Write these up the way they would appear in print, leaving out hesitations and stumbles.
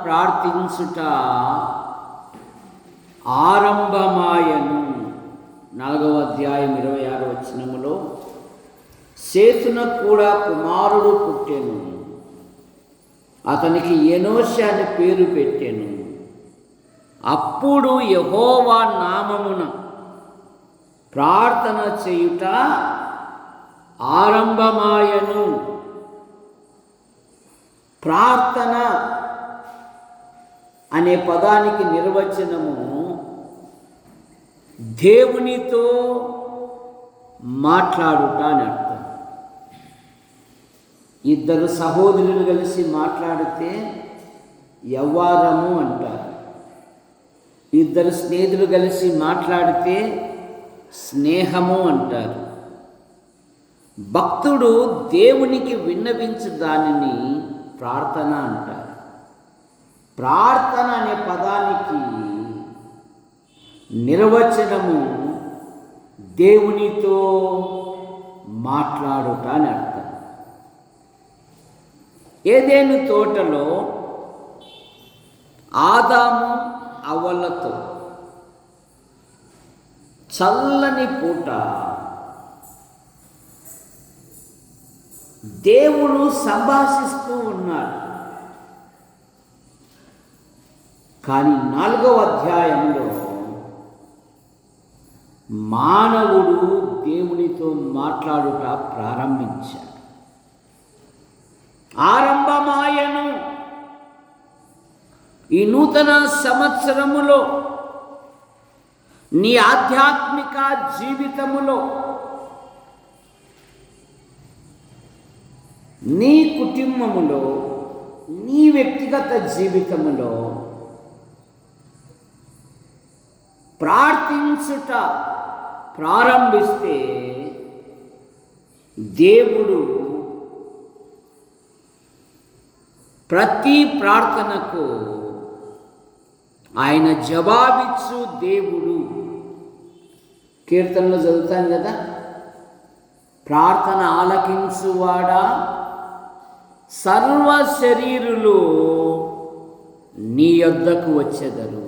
ప్రార్థించుట ఆరంభమాయను. 4వ అధ్యాయం 26వ వచనములో సేతున కూడా కుమారుడు పుట్టెను, అతనికి ఎనోషి అని పేరు పెట్టెను. అప్పుడు యెహోవా నామమున ప్రార్థన చేయుట ఆరంభమాయను. ప్రార్థన అనే పదానికి నిర్వచనము దేవునితో మాట్లాడుట అని అర్థం. ఇద్దరు సహోదరులు కలిసి మాట్లాడితే యవ్వారము అంటారు. ఇద్దరు స్నేహితులు కలిసి మాట్లాడితే స్నేహము అంటారు. భక్తుడు దేవునికి విన్నవించు దానిని ప్రార్థన అంటారు. ప్రార్థన అనే పదానికి నిర్వచనము దేవునితో మాట్లాడుట అని అర్థం. ఏదెను తోటలో ఆదాము అవ్వలతో చల్లని పూట దేవుడు సంభాషిస్తూ ఉన్నాడు. కానీ 4వ అధ్యాయంలో మానవుడు దేవునితో మాట్లాడుట ప్రారంభించాడు. ఆరంభమాయను. ఈ నూతన సంవత్సరములో నీ ఆధ్యాత్మిక జీవితములో నీ కుటుంబములో, నీ వ్యక్తిగత జీవితములో ప్రార్థించుట ప్రారంభిస్తే దేవుడు ప్రతి ప్రార్థనకు ఆయన జవాబిచ్చు దేవుడు. కీర్తనలో చదువుతాం కదా, ప్రార్థన ఆలకించువాడా సర్వ శరీరులు నీ యొద్దకు వచ్చెదరు.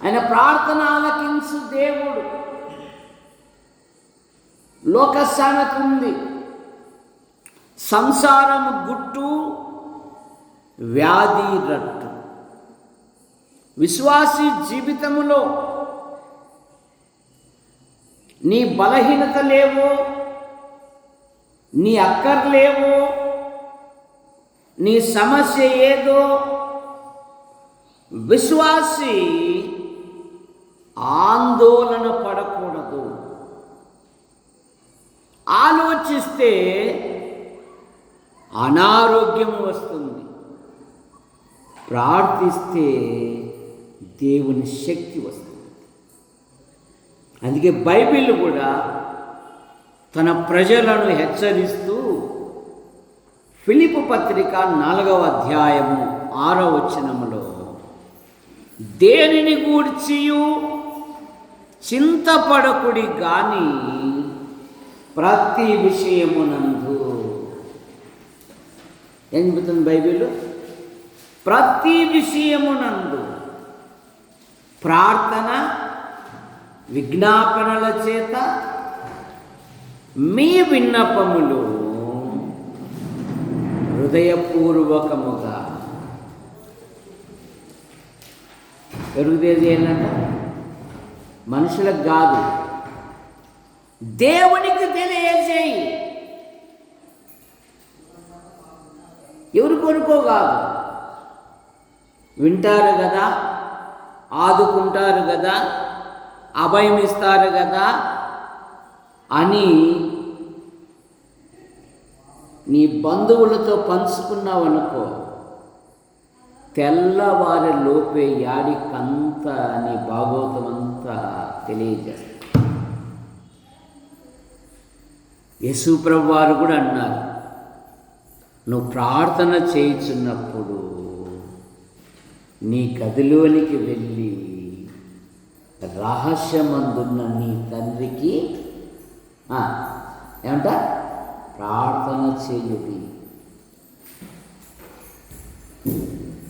ఆయన ప్రార్థన ఆలకించు దేవుడు. లోక సామెత ఉంది, సంసారము గుట్టు వ్యాధి రట్టు. విశ్వాసి జీవితములో నీ బలహీనత లేవో, నీ అక్కర్లేవో, నీ సమస్య ఏదో విశ్వాసి ఆందోళన పడకూడదు. ఆలోచిస్తే అనారోగ్యం వస్తుంది, ప్రార్థిస్తే దేవుని శక్తి వస్తుంది. అందుకే బైబిల్ కూడా తన ప్రజలను హెచ్చరిస్తూ ఫిలిప్పు పత్రిక 4వ అధ్యాయము 6వ వచనములో, దేనిని గూర్చియు చింతపడకుడి గాని ప్రతి విషయమునందు. ఏం చెబుతుంది బైబిల్? ప్రతి విషయమునందు ప్రార్థన విజ్ఞాపనల చేత మీ విన్నపములు హృదయపూర్వకముగా పెరుగుదేది ఏంటంట, మనుషులకు కాదు దేవునికి తెలియజేయి. ఎవరు కొనుక్కో కాదు, వింటారు కదా, ఆదుకుంటారు కదా, అభయం ఇస్తారు కదా అని నీ బంధువులతో పంచుకున్నావనుకో, తెల్లవారి లోపే యాడికంతా నీ భాగవతం అంతా తెలియజేస్తారు. యేసుప్రభు వారు కూడా అన్నారు, నువ్వు ప్రార్థన చేయుచున్నప్పుడు నీ గదిలోనికి వెళ్ళి రహస్యమందున్న నీ తండ్రికి ఏమంట ప్రార్థన చేయుడి.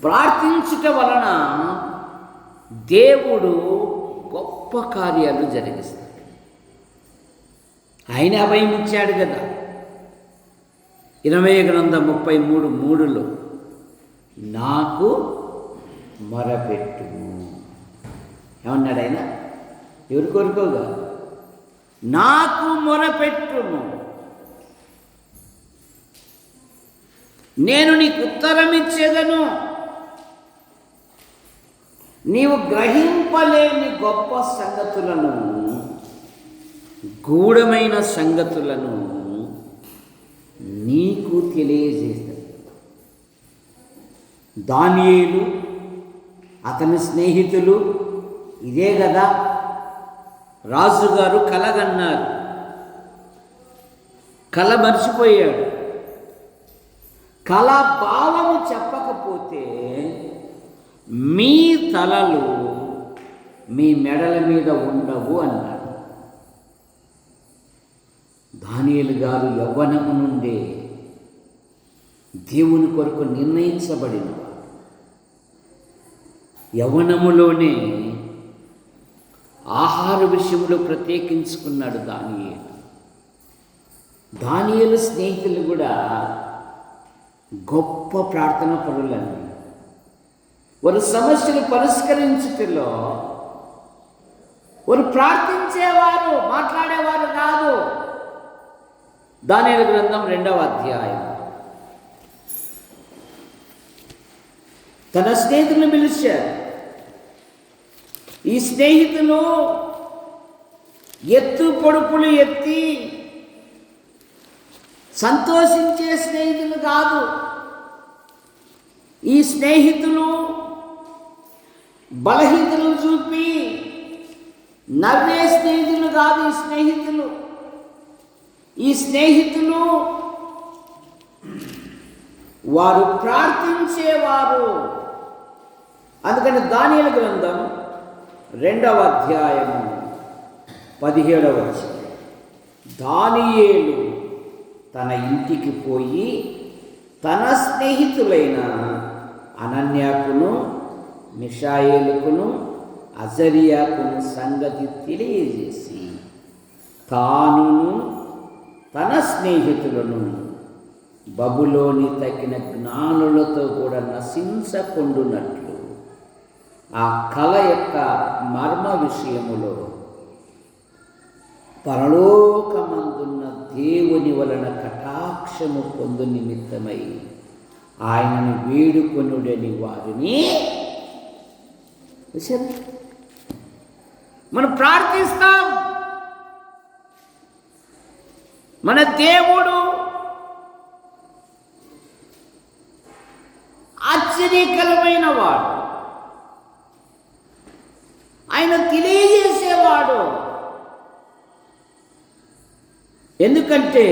ప్రార్థించుట వలన దేవుడు గొప్ప కార్యాలు జరిగిస్తాడు. ఆయన అభయం ఇచ్చాడు కదా. 20:33 నాకు మొరపెట్టుము ఏమన్నాడు ఆయన? ఎవరి కోరుకోగా, నాకు మొరపెట్టుము, నేను నీకు ఉత్తరం ఇచ్చేదను, నీవు గ్రహింపలేని గొప్ప సంగతులను, గూఢమైన సంగతులను నీకు తెలియజేస్తాడు. దానియేలు అతని స్నేహితులు ఇదే కదా, రాజుగారు కలగన్నారు, కల మర్చిపోయాడు. కళ భావము చెప్పకపోతే మీ తలలు మీ మెడల మీద ఉండవు అన్నాడు. దానియేలు గారు యవ్వనము నుండే దేవుని కొరకు నిర్ణయించబడిన యవ్వనములోనే ఆహార విషయంలో ప్రత్యేకించుకున్నాడు దానియేలు. దానియేలు స్నేహితులు కూడా గొప్ప ప్రార్థన పరులని. వారు సమస్యలు పరిష్కరించుటలో వారు ప్రార్థించేవారు, మాట్లాడేవారు కాదు. దానియేలు గ్రంథం 2వ అధ్యాయం. తన స్నేహితులను పిలిచారు. ఈ స్నేహితులు ఎత్తు పొడుపులు ఎత్తి సంతోషించే స్నేహితులు కాదు. ఈ స్నేహితులు బలహీనతలు చూపి నవ్వే స్నేహితులు కాదు. ఈ స్నేహితులు వారు ప్రార్థించేవారు. అందుకని దానియేలు గ్రంథం 2వ అధ్యాయము 17వ వచనం, దానియేలు తన ఇంటికి పోయి తన స్నేహితులైన అనన్యాకును మిషాయేలుకును అజర్యాకును సంగతి తెలియజేసి తానును తన స్నేహితులను బబులోని తగిన జ్ఞానులతో కూడా నశించకుండునట్లు ఆ కళ యొక్క మర్మ విషయములో పరలోకమందున్న దేవుని వలన కటాక్షము పొందు నిమిత్తమై ఆయనను వేడుకొనుడని వారిని మనం ప్రార్థిస్తాం. మన దేవుడు ఆశ్చర్యకరమైన వాడు, ఆయన తెలియజేసేవాడు. ఎందుకంటే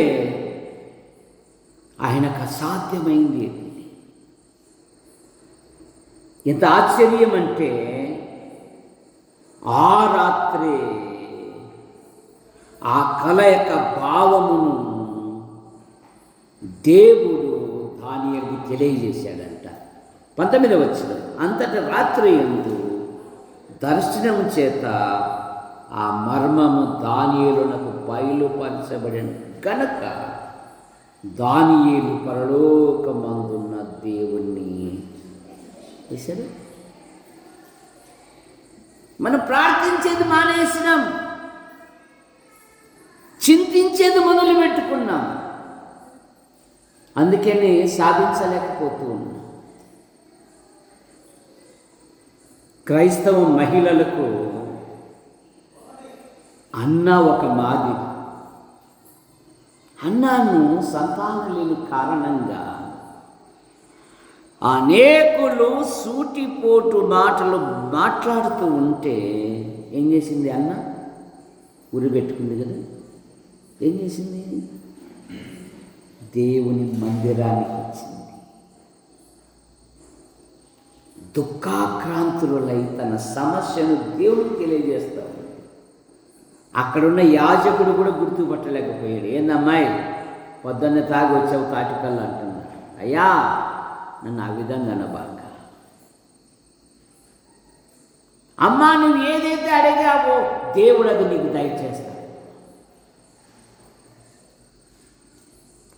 ఆయనకు అసాధ్యమైంది. ఎంత ఆశ్చర్యం అంటే ఆ రాత్రే ఆ కళ యొక్క భావమును దేవుడు దానియేలుకు తెలియజేశాడంట. 19వ వచనం, అంతటి రాత్రి యందు దర్శనం చేత ఆ మర్మము దానియేలునకు బయలుపరచబడిన గనక దానియేలు పరలోకమందున్న దేవుణ్ణి చూశారు. మనం ప్రార్థించేది మానేసినాం, చింతించేది మొదలు పెట్టుకున్నాం. అందుకని సాధించలేకపోతూ ఉన్నాం. క్రైస్తవ మహిళలకు అన్న ఒక మాదిరి. అన్నాను సంతానం లేని కారణంగా అనేకులు సూటిపోటు మాటలు మాట్లాడుతూ ఉంటే ఏం చేసింది? అన్న ఉరిపెట్టుకుంది కదా. ఏం చేసింది? దేవుని మందిరానికి వచ్చింది. దుఃఖాక్రాంతులై తన సమస్యను దేవుడికి తెలియజేస్తాడు. అక్కడున్న యాజకుడు కూడా గుర్తుపట్టలేకపోయాడు. ఏందమ్మాయి పొద్దున్నే తాగి వచ్చావు కాటికల్లా అంటున్నాడు. అయ్యా నన్ను ఆ విధంగా అనబాక. అమ్మా నువ్వు ఏదైతే అడిగావో దేవుడు అది నీకు దయచేస్తాడు.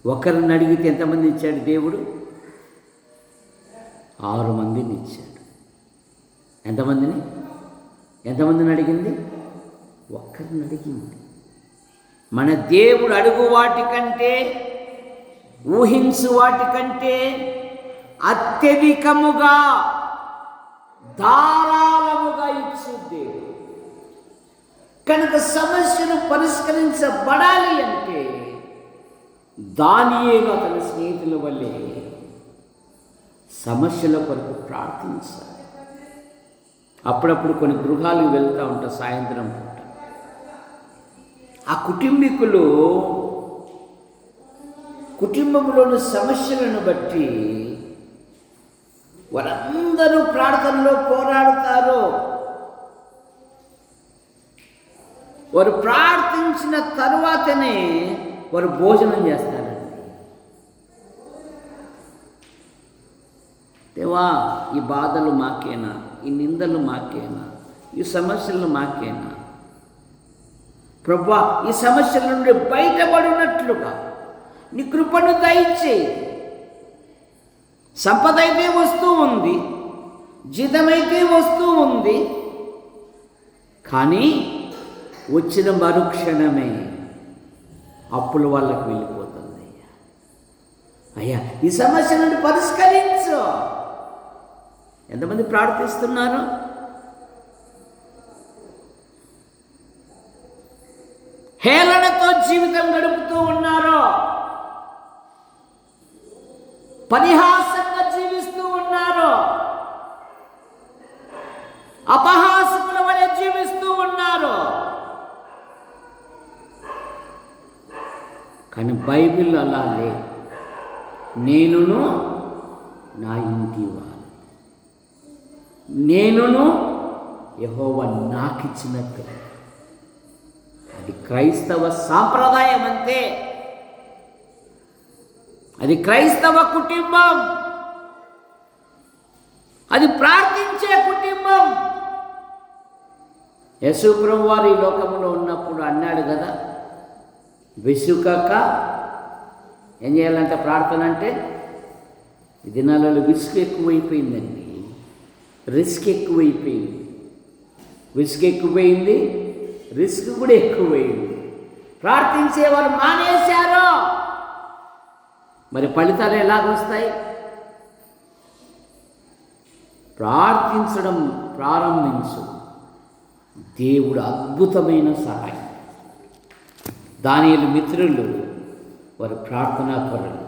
ఒకరిని అడిగితే ఎంతమంది ఇచ్చాడు దేవుడు? 6 మందిని ఇచ్చాడు. ఎంతమందిని అడిగింది? ఒక్కరిని అడిగింది. మన దేవుడు అడుగు వాటికంటే, ఊహించు వాటికంటే అత్యధికముగా ధారాళముగా ఇచ్చు దేవుడు. కనుక సమస్యను పరిష్కరించబడాలి అంటే దానియేలు అతని స్నేహితుల వల్లే సమస్యల కొరకు ప్రార్థించాలి. అప్పుడప్పుడు కొన్ని గృహాలకు వెళ్తూ ఉంటా సాయంత్రం పూట. ఆ కుటుంబీకులు కుటుంబంలోని సమస్యలను బట్టి వారందరూ ప్రార్థనలో పోరాడుతారు. వారు ప్రార్థించిన తరువాతనే వారు భోజనం చేస్తారండి. దేవా ఈ బాధలు మాకేనా, ఈ నిందలు మాకేనా, ఈ సమస్యలు మాకేనా? ప్రభువా ఈ సమస్యల నుండి బయటపడినట్లుగా నీ కృపను దయచేయి. సంపద అయితే వస్తూ ఉంది, జీతమైతే వస్తూ ఉంది, కానీ వచ్చిన మరుక్షణమే అప్పుల వాళ్ళకి వెళ్ళిపోతుంది. అయ్యా ఈ సమస్య నుండి పరిష్కరించు. ఎంతమంది ప్రార్థిస్తున్నారు? హేళనతో జీవితం గడుపుతూ ఉన్నారు. పరిహాసంగా జీవిస్తూ ఉన్నారు, అపహాసకుల వలె జీవిస్తూ ఉన్నారు. కానీ బైబిల్ అలా లేదు. నేనును నా ఇంటి వారు, నేనును యెహోవా నాకిచ్చినట్టు. అది క్రైస్తవ సాంప్రదాయం అంతే. అది క్రైస్తవ కుటుంబం, అది ప్రార్థించే కుటుంబం. యేసు ప్రభువు వారు ఈ లోకంలో ఉన్నప్పుడు అన్నాడు కదా, విసుకక ఏం చేయాలంటే ప్రార్థన అంటే, ఈ దినాలలో విసుగు ఎక్కువైపోయిందండి, రిస్క్ ఎక్కువైపోయింది. విసుగు ఎక్కువైంది, రిస్క్ కూడా ఎక్కువైంది. ప్రార్థించేవారు మానేశారు. మరి ఫలితాలు ఎలాగొస్తాయి? ప్రార్థించడం ప్రారంభించు, దేవుడు అద్భుతమైన సహాయం. దానియేలు మిత్రులు వారు ప్రార్థనాపరులు.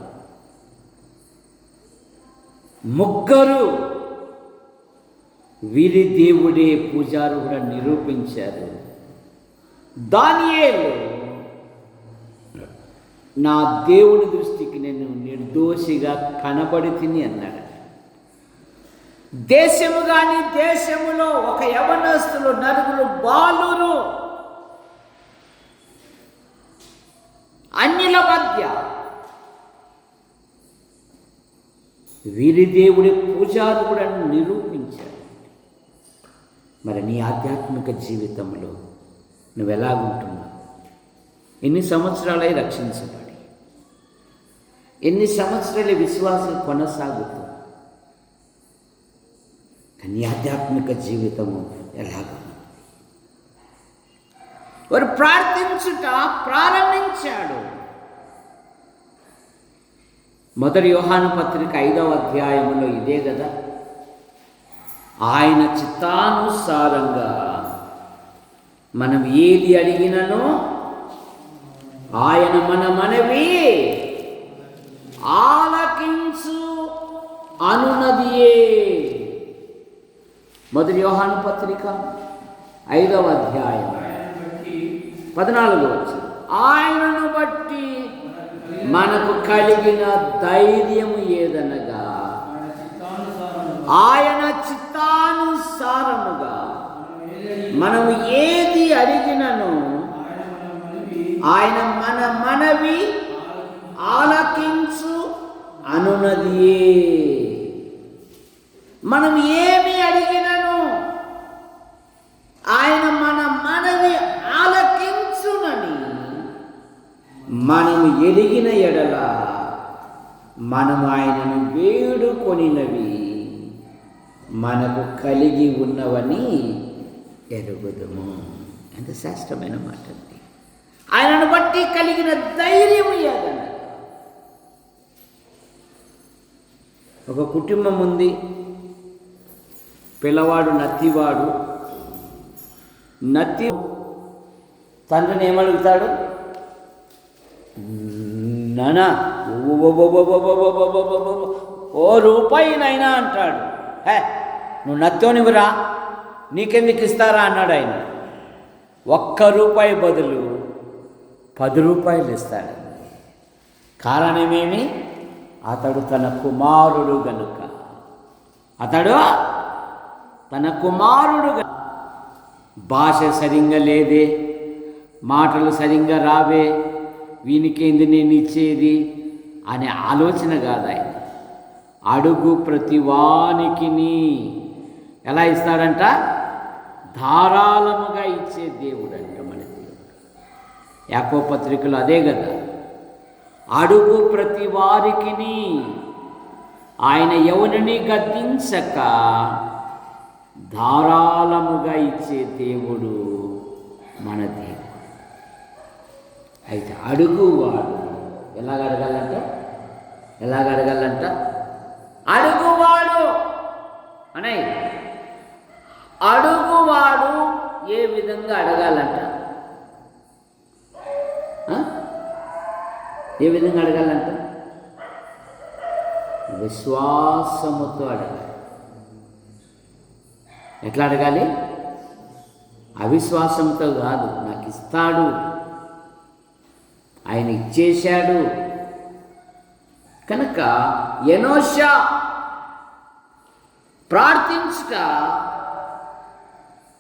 ముగ్గురు వీరి దేవుడే పూజారు కూడా నిరూపించారు. దానియేలు నా దేవుని దృష్టికి నేను నిర్దోషిగా కనబడి తిని అన్నాడు. దేశము కానీ దేశములో ఒక యవనస్తులు నలుగురు బాలురు అన్యుల మధ్య వీరి దేవుడి పూజారు కూడా నిరూపించారు. మరి నీ ఆధ్యాత్మిక జీవితంలో నువ్వు ఎలాగుంటున్నావు? ఎన్ని సంవత్సరాలై రక్షించబడి, ఎన్ని సంవత్సరాల విశ్వాసం కొనసాగుతూ, కానీ ఆధ్యాత్మిక జీవితము ఎలాగ? వారు ప్రార్థించుట ప్రారంభించాడు. మొదటి యోహాను పత్రిక 5వ అధ్యాయములో ఇదే కదా, ఆయన చిత్తానుసారంగా మనం ఏది అడిగిననో ఆయన మన మనవి ఆలకించు అనునదియే. మొదటి యోహాను పత్రిక 5వ అధ్యాయం 14వ వచనం, ఆయనను బట్టి మనకు కలిగిన ధైర్యము ఏదనగా ఆయన చిత్తానుసారముగా మనము ఏది అడిగినను ఆయన మన మనవి ఆలకించు అనునదియే. మనం ఏమి అడిగినను ఆయన మన మనవి ఆలకించునని మనము ఎరిగిన ఎడల మనము ఆయనను వేడుకొనినవి మనకు కలిగి ఉన్నవని ఎరుగుదము. ఎంత శ్రేష్టమైన మాట అండి. ఆయనను బట్టి కలిగిన ధైర్యము ఏదన్న. ఒక కుటుంబం ఉంది, పిల్లవాడు నత్తివాడు. నత్తి తండ్రిని ఏమడుగుతాడు? నానా ఓ రూపాయినైనా అంటాడు. హే, నువ్వు నత్తోనివిరా, నీకెందుకు ఇస్తారా అన్నాడు ఆయన. ₹1 బదులు 10 రూపాయలు ఇస్తాడు. కారణమేమి? అతడు తన కుమారుడు గనుక. అతడు తన కుమారుడు. భాష సరిగ్గా లేదే, మాటలు సరిగ్గా రావే, వీనికేంది నేను ఇచ్చేది అనే ఆలోచన కాదు ఆయన. అడుగు ప్రతివానికి ఎలా ఇస్తాడంట? ధారాళముగా ఇచ్చే దేవుడు అంట మన దేవుడు. యాకోబు పత్రికలో అదే కదా, అడుగు ప్రతి వారికి ఆయన ఎవరిని గద్దించక ధారాళముగా ఇచ్చే దేవుడు మన దేవుడు. అయితే అడుగువాడు ఎలాగ అడగాలంట? అడుగువాడు అనే అడుగువాడు ఏ విధంగా అడగాలంట? ఏ విధంగా అడగాలంట? విశ్వాసముతో అడగాలి. ఎట్లా అడగాలి? అవిశ్వాసంతో కాదు. నాకు ఇస్తాడు, ఆయన ఇచ్చేశాడు కనుక ఎనోషా ప్రార్థించుట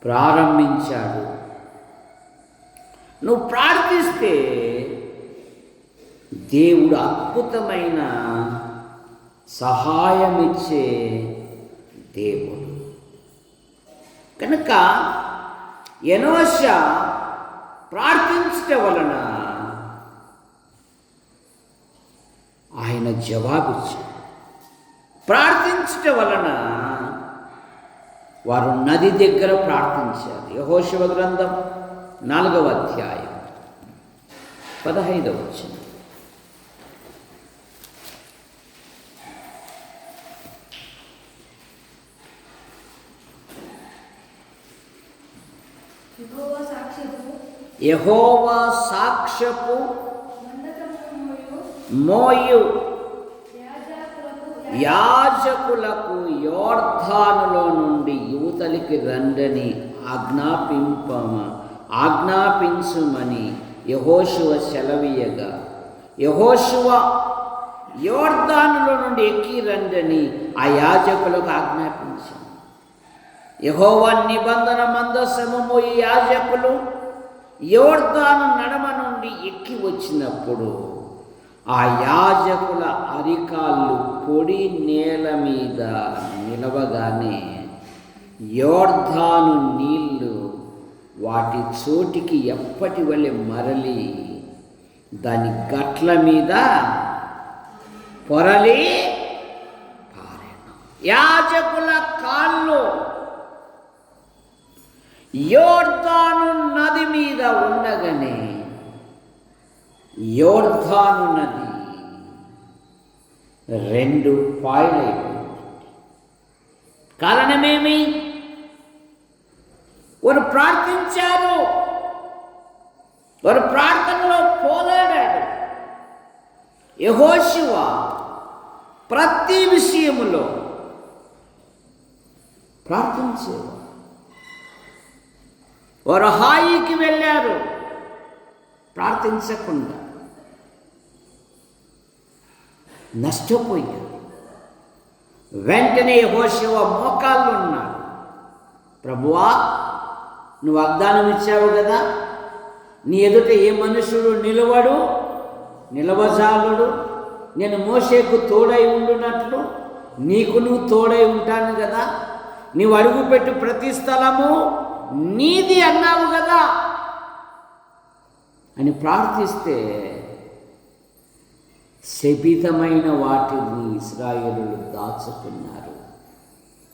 ప్రారంభించాడు. నువ్వు ప్రార్థిస్తే దేవుడు అద్భుతమైన సహాయం ఇచ్చే దేవుడు. కనుక ఎనోషా ప్రార్థించుట వలన ఆయన జవాబిచ్చాడు. ప్రార్థించుట వలన వారు నది దగ్గర ప్రార్థించారు. యెహోషువ గ్రంథం 4వ అధ్యాయం 15వ వచనం. యెహోవా సాక్ష్యపు మోయు యాజకులకు యోర్దానులో నుండి యువతలికి రండని ఆజ్ఞాపించుమని యెహోషువ సెలవీయగా, యెహోషువ యోర్దానులో నుండి ఎక్కి రండని ఆ యాజకులకు ఆజ్ఞాపించాను. యెహోవా నిబంధన మందసము మోయి యాజకులు యోర్దాను నడమ నుండి ఎక్కి వచ్చినప్పుడు ఆ యాజకుల అరికాళ్ళు పొడి నేల మీద నిలవగానే యోర్దాను నీళ్లు వాటి చోటికి ఎప్పటి వలె మరలి దాని గట్ల మీద పొరలి పారెను. యాజకుల కాళ్ళు యోర్దాను నది మీద ఉండగానే యోర్దాను నది 2 పాయలైపోయింది. కారణమేమి? వారు ప్రార్థించారు, వారు ప్రార్థనలో పోరాడాడు. యెహోషువ ప్రతి విషయములో ప్రార్థించేవారు. వారు హాయికి వెళ్ళారు ప్రార్థించకుండా, నష్టపోయారు. వెంటనే యెహోషువ మోకాళ్ళు ఉన్నాడు. ప్రభువా, నువ్వు వాగ్దానం ఇచ్చావు కదా, నీ ఎదుట ఏ మనుషుడు నిలవజాలుడు. నేను మోషేకు తోడై ఉండునట్లు నీకు నువ్వు తోడై ఉంటాను కదా, నీవు అడుగుపెట్టు ప్రతి స్థలము నీది అన్నావు కదా అని ప్రార్థిస్తే శపితమైన వాటిని ఇశ్రాయేలులు దాచుకున్నారు.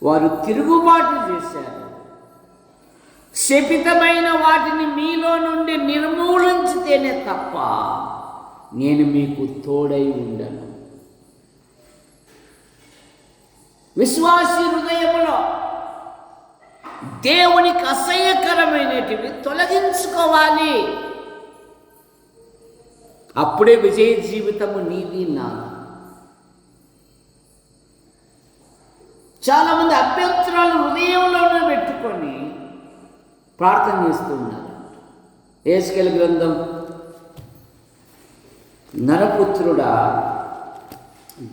వారు తిరుగుబాటు చేశారు. శపితమైన వాటిని మీలో నుండి నిర్మూలించితేనే తప్ప నేను మీకు తోడై ఉండను. విశ్వాసి హృదయములో దేవునికి అసహ్యకరమైనటివి తొలగించుకోవాలి. అప్పుడే విజయ జీవితము నీది నాది. చాలామంది అభ్యంతరాలు హృదయంలోనే పెట్టుకొని ప్రార్థన చేస్తున్నారు. యెహెజ్కేలు గ్రంథం, నరపుత్రుడా,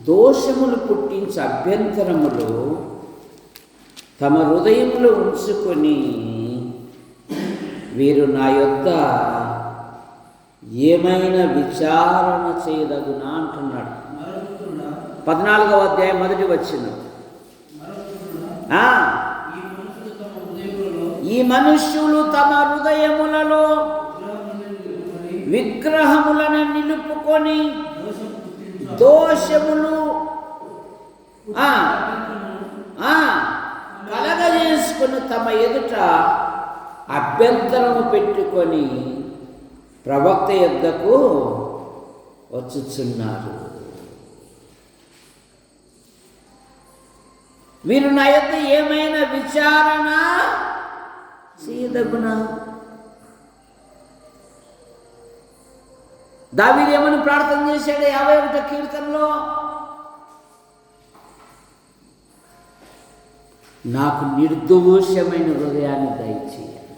దోషములు పుట్టించే అభ్యంతరములు తమ హృదయంలో ఉంచుకొని వీరు నా యొద్ద ఏమైనా విచారణ చేయదగునా అంటున్నాడు. 14వ అధ్యాయం 1వ వచనం. ఈ మనుష్యులు తమ హృదయములలో విగ్రహములను నిలుపుకొని దోషములు కలగజేసుకుని తమ ఎదుట అభ్యంతరము పెట్టుకొని ప్రవక్త యొద్దకు వచ్చుచున్నారు. వీరు నా యొద్ద ఏమైనా విచారణ చేయదగునా? దావీదు ఏమని ప్రార్థన చేశాడు 51వ కీర్తనలో? నాకు నిర్దోషమైన హృదయాన్ని దయచేయాలి.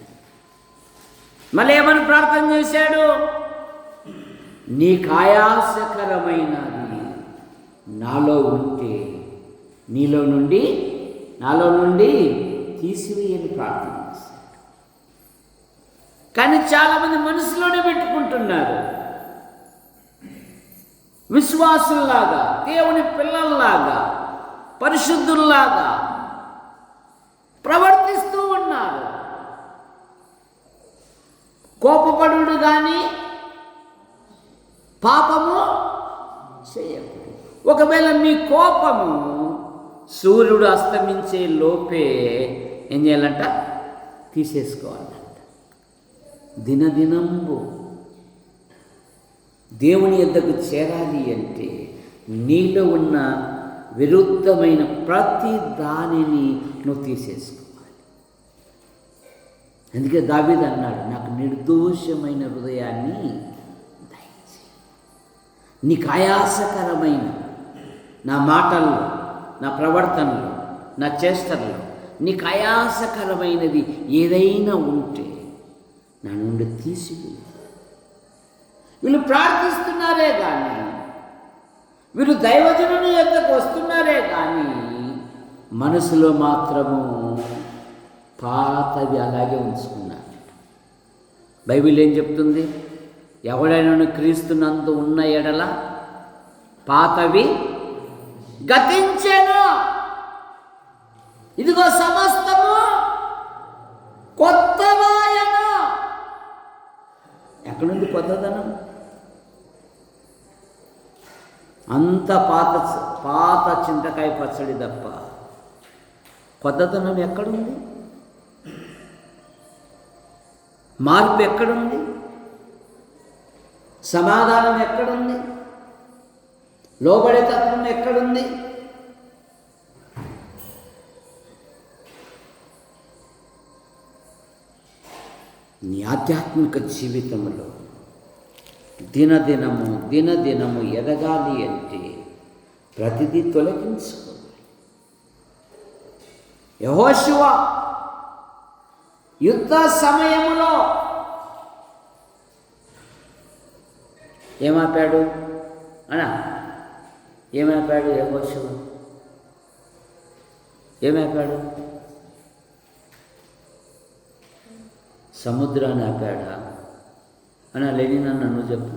మళ్ళీ ఏమని ప్రార్థన చేశాడు? నీకు ఆయాసకరమైనది నాలో ఉంటే నాలో నుండి తీసివేయని ప్రార్థన చేశాడు. కానీ చాలామంది మనసులోనే పెట్టుకుంటున్నారు. విశ్వాసుల్లాగా, దేవుని పిల్లల్లాగా, పరిశుద్ధుల్లాగా ప్రవర్తిస్తూ ఉన్నారు. కోపపడుడు కానీ పాపము చేయకూడదు. ఒకవేళ మీ కోపము సూర్యుడు అస్తమించే లోపే ఏం చేయాలంట? తీసేసుకోవాలంట. దినదినంబు దేవుని యొద్దకు చేరాలి అంటే నీలో ఉన్న విరుద్ధమైన ప్రతి దానిని నువ్వు తీసేసుకోవాలి. అందుకే దావీదు అన్నాడు, నాకు నిర్దోషమైన హృదయాన్ని దయచేయి. నీకు ఆయాసకరమైన నా మాటల్లో, నా ప్రవర్తనలో, నా చేష్టల్లో నీకు ఆయాసకరమైనది ఏదైనా ఉంటే నా నుండి తీసివేయి. వీళ్ళు ప్రార్థిస్తున్నారే కానీ, వీళ్ళు దైవజనుని యొద్దకు వస్తున్నారే కానీ మనసులో మాత్రము పాతవి అలాగే ఉంచుకున్నారు. బైబిల్ ఏం చెప్తుంది? ఎవడైనా క్రీస్తునందు ఉన్న ఎడల పాతవి గతించెను, ఇదిగో సమస్తము కొత్తవాయను. ఎక్కడుంది కొత్తదనం? అంత పాత చింతకాయ పచ్చడి తప్ప కొత్తదనం ఎక్కడుంది? మార్పు ఎక్కడుంది? సమాధానం ఎక్కడుంది? లోబడే తత్వం ఎక్కడుంది? నీ ఆధ్యాత్మిక జీవితంలో దినదినము ఎదగాలి అంటే ప్రతిదీ తొలగించుకోవాలి. యెహోషువ యుద్ధ సమయములో ఏమాపాడు? ఏమాపాడు యెహోషువ? ఏమాపాడు? సముద్రాన్ని ఆపాడా? లెనిన్ నన్ను చెప్పు.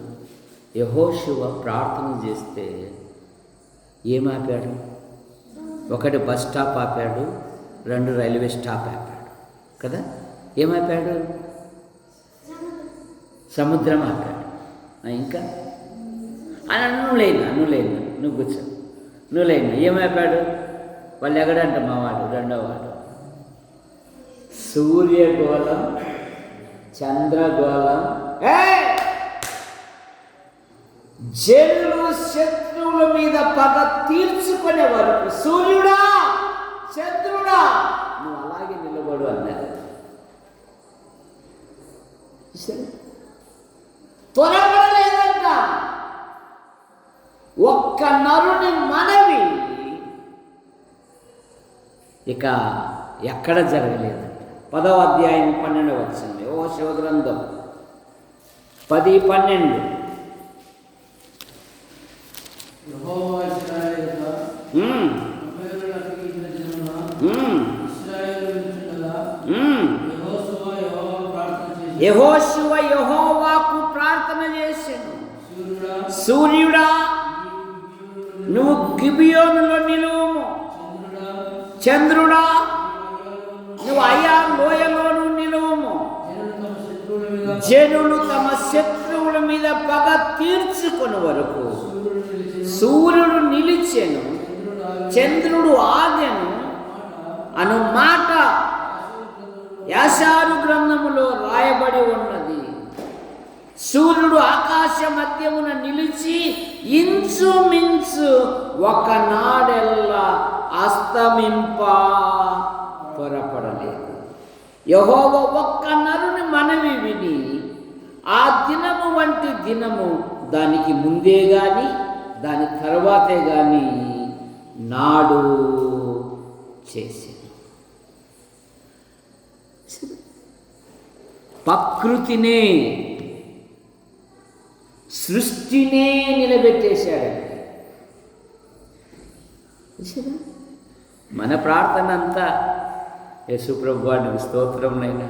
యెహోషువ ప్రార్థన చేస్తే ఏమాపాడు? ఒకటి బస్ స్టాప్ ఆపాడు, 2 రైల్వే స్టాప్ ఆపాడు కదా. ఏమాపాడు? సముద్రం ఆపాడు. ఇంకా నువ్వు కూర్చో, నువ్వులేనా ఏమైపాడు? వాళ్ళు ఎగడంట మావాడు, 2వ వాడు. సూర్యగోళం, చంద్రగోళం, జనులు శత్రువుల మీద పగ తీర్చుకునే వరకు సూర్యుడా చంద్రుడా నువ్వు అలాగే నిలబడు అన్నారు. త్వరపడలేదంట. ఒక్క నరుని మనవి ఇక ఎక్కడ జరగలేదంట. 10వ అధ్యాయం 12వ వచనం యెహోషువ గ్రంథం 10:12. యెహోషువ యెహోవాకు ప్రార్థన చేశాను, సూర్యుడా నువ్వు గిబియోనులో నిలువుము, చంద్రుడా నువ్వు అయా లోయలోను నిలువుము. జనులు తమ శత్రువుల మీద పగ తీర్చుకుని వరకు సూర్యుడు నిలిచెను, చంద్రుడు ఆగెను అను మాట యాషారు గ్రంథములో రాయబడి ఉన్నది. సూర్యుడు ఆకాశ మధ్యమున నిలిచి ఇంచుమించు ఒకనాడెల్లా అస్తమింప త్వరపడలేదు. యెహోవా ఒక్క నరుని మనవి విని ఆ దినము వంటి దినము దానికి ముందే గాని దాని తర్వాతే గాని నాడు చేసింది. ప్రకృతినే సృష్టినే నిలబెట్టేశాడండి. చూసారా? మన ప్రార్థన అంతా యేసు ప్రభువా నీకు స్తోత్రంనైనా,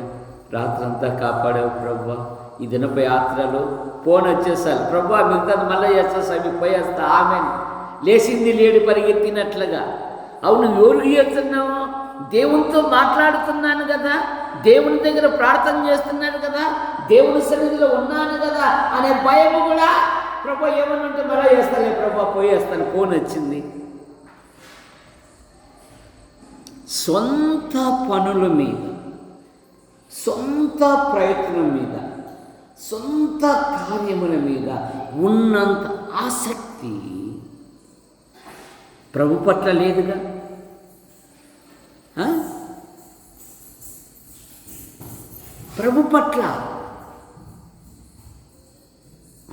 రాత్రంతా కాపాడావు ప్రభువా, ఈ దినపు యాత్రలో ఫోన్ వచ్చేసారు ప్రభువా, మిగతాది మళ్ళీ చేసేసా మీకు పోయేస్తా ఆమె లేచింది లేడి పరిగెత్తినట్లుగా. అవును, ఎవరికి చేస్తున్నావు? దేవునితో మాట్లాడుతున్నాను కదా, దేవుని దగ్గర ప్రార్థన చేస్తున్నాను కదా, దేవుని సన్నిధిలో ఉన్నాను కదా అనే భయం కూడా ప్రభు ఏమన్నంటే మళ్ళీ చేస్తాలే ప్రభు పోయేస్తాను, ఫోన్ వచ్చింది. సొంత పనుల మీద, సొంత ప్రయత్నం మీద, సొంత కార్యముల మీద ఉన్నంత ఆసక్తి ప్రభు పట్ల లేదుగా. ప్రభు పట్ల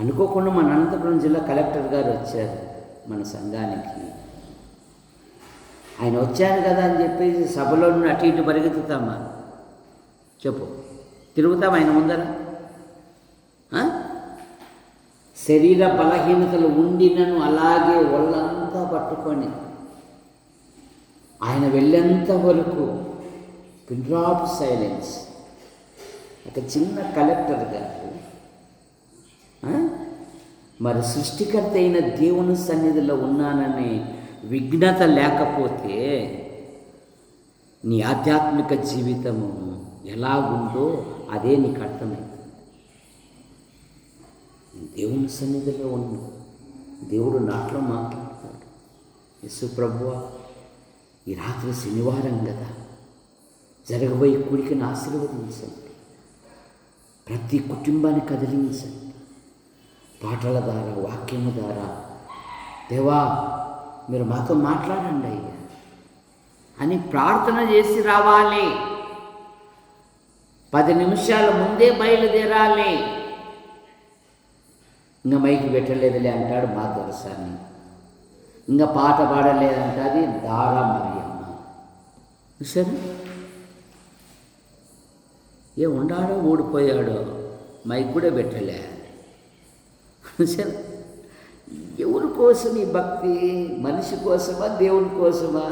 అనుకోకుండా మన అనంతపురం జిల్లా కలెక్టర్ గారు వచ్చారు మన సంఘానికి. ఆయన వచ్చారు కదా అని చెప్పేసి సభలో అటు ఇటు పరిగెత్తుతామా? చెప్పు, తిరుగుతాం ఆయన ముందర? శరీర బలహీనతలు ఉండినను అలాగే ఒళ్ళంతా పట్టుకొని ఆయన వెళ్ళేంత వరకు పిన్ డ్రాప్ సైలెన్స్. ఒక చిన్న కలెక్టర్ గారు మరి సృష్టికర్త అయిన దేవుని సన్నిధిలో ఉన్నాననే విఘ్నత లేకపోతే నీ ఆధ్యాత్మిక జీవితము ఎలాగుందో అదే నీకు అర్థమైంది. దేవుని సన్నిధిలో ఉన్న దేవుడు నాట్లో మాట్లాడతాడు. యేసు ప్రభువా, ఈ రాత్రి శనివారం కదా, జరగబోయే కూడికను ఆశీర్వదించండి, ప్రతి కుటుంబాన్ని కదిలించండి, పాటల ద్వారా, వాక్యము ద్వారా. దేవా, మీరు మాతో మాట్లాడండి అయ్యా అని ప్రార్థన చేసి రావాలి. 10 నిమిషాల ముందే బయలుదేరాలి. ఇంకా మైకి పెట్టలేదులే అంటాడు మా దొరసాన్ని, ఇంకా పాట పాడలేదంటే దారా మరియమ్మ. సరే, ఏ ఉండాడో ఓడిపోయాడో మైక్ కూడా పెట్టలే. సరే, ఎవరి కోసం ఈ భక్తి? మనిషి కోసమా, దేవుని కోసమా?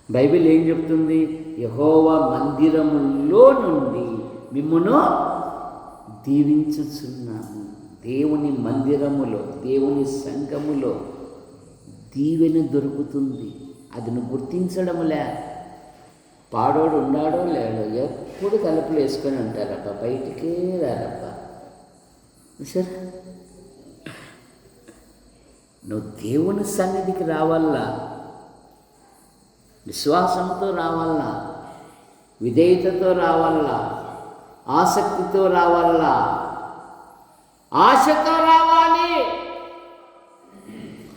బైబిల్ ఏం చెప్తుంది? యెహోవా మందిరములో నుండి మిమ్మును దీవించుచున్నాము. దేవుని మందిరములో, దేవుని సంఘములో దీవెన దొరుకుతుంది. అది నువ్వు గుర్తించడంలే. పాడోడు ఉన్నాడో లేడో ఎప్పుడు తలుపులు వేసుకొని ఉంటారప్ప, బయటికే రారప్ప. సరే, నువ్వు దేవుని సన్నిధికి రావాలా, విశ్వాసంతో రావాలా, విధేయతతో రావాలా, ఆసక్తితో రావాలా, ఆశతో రావాలి.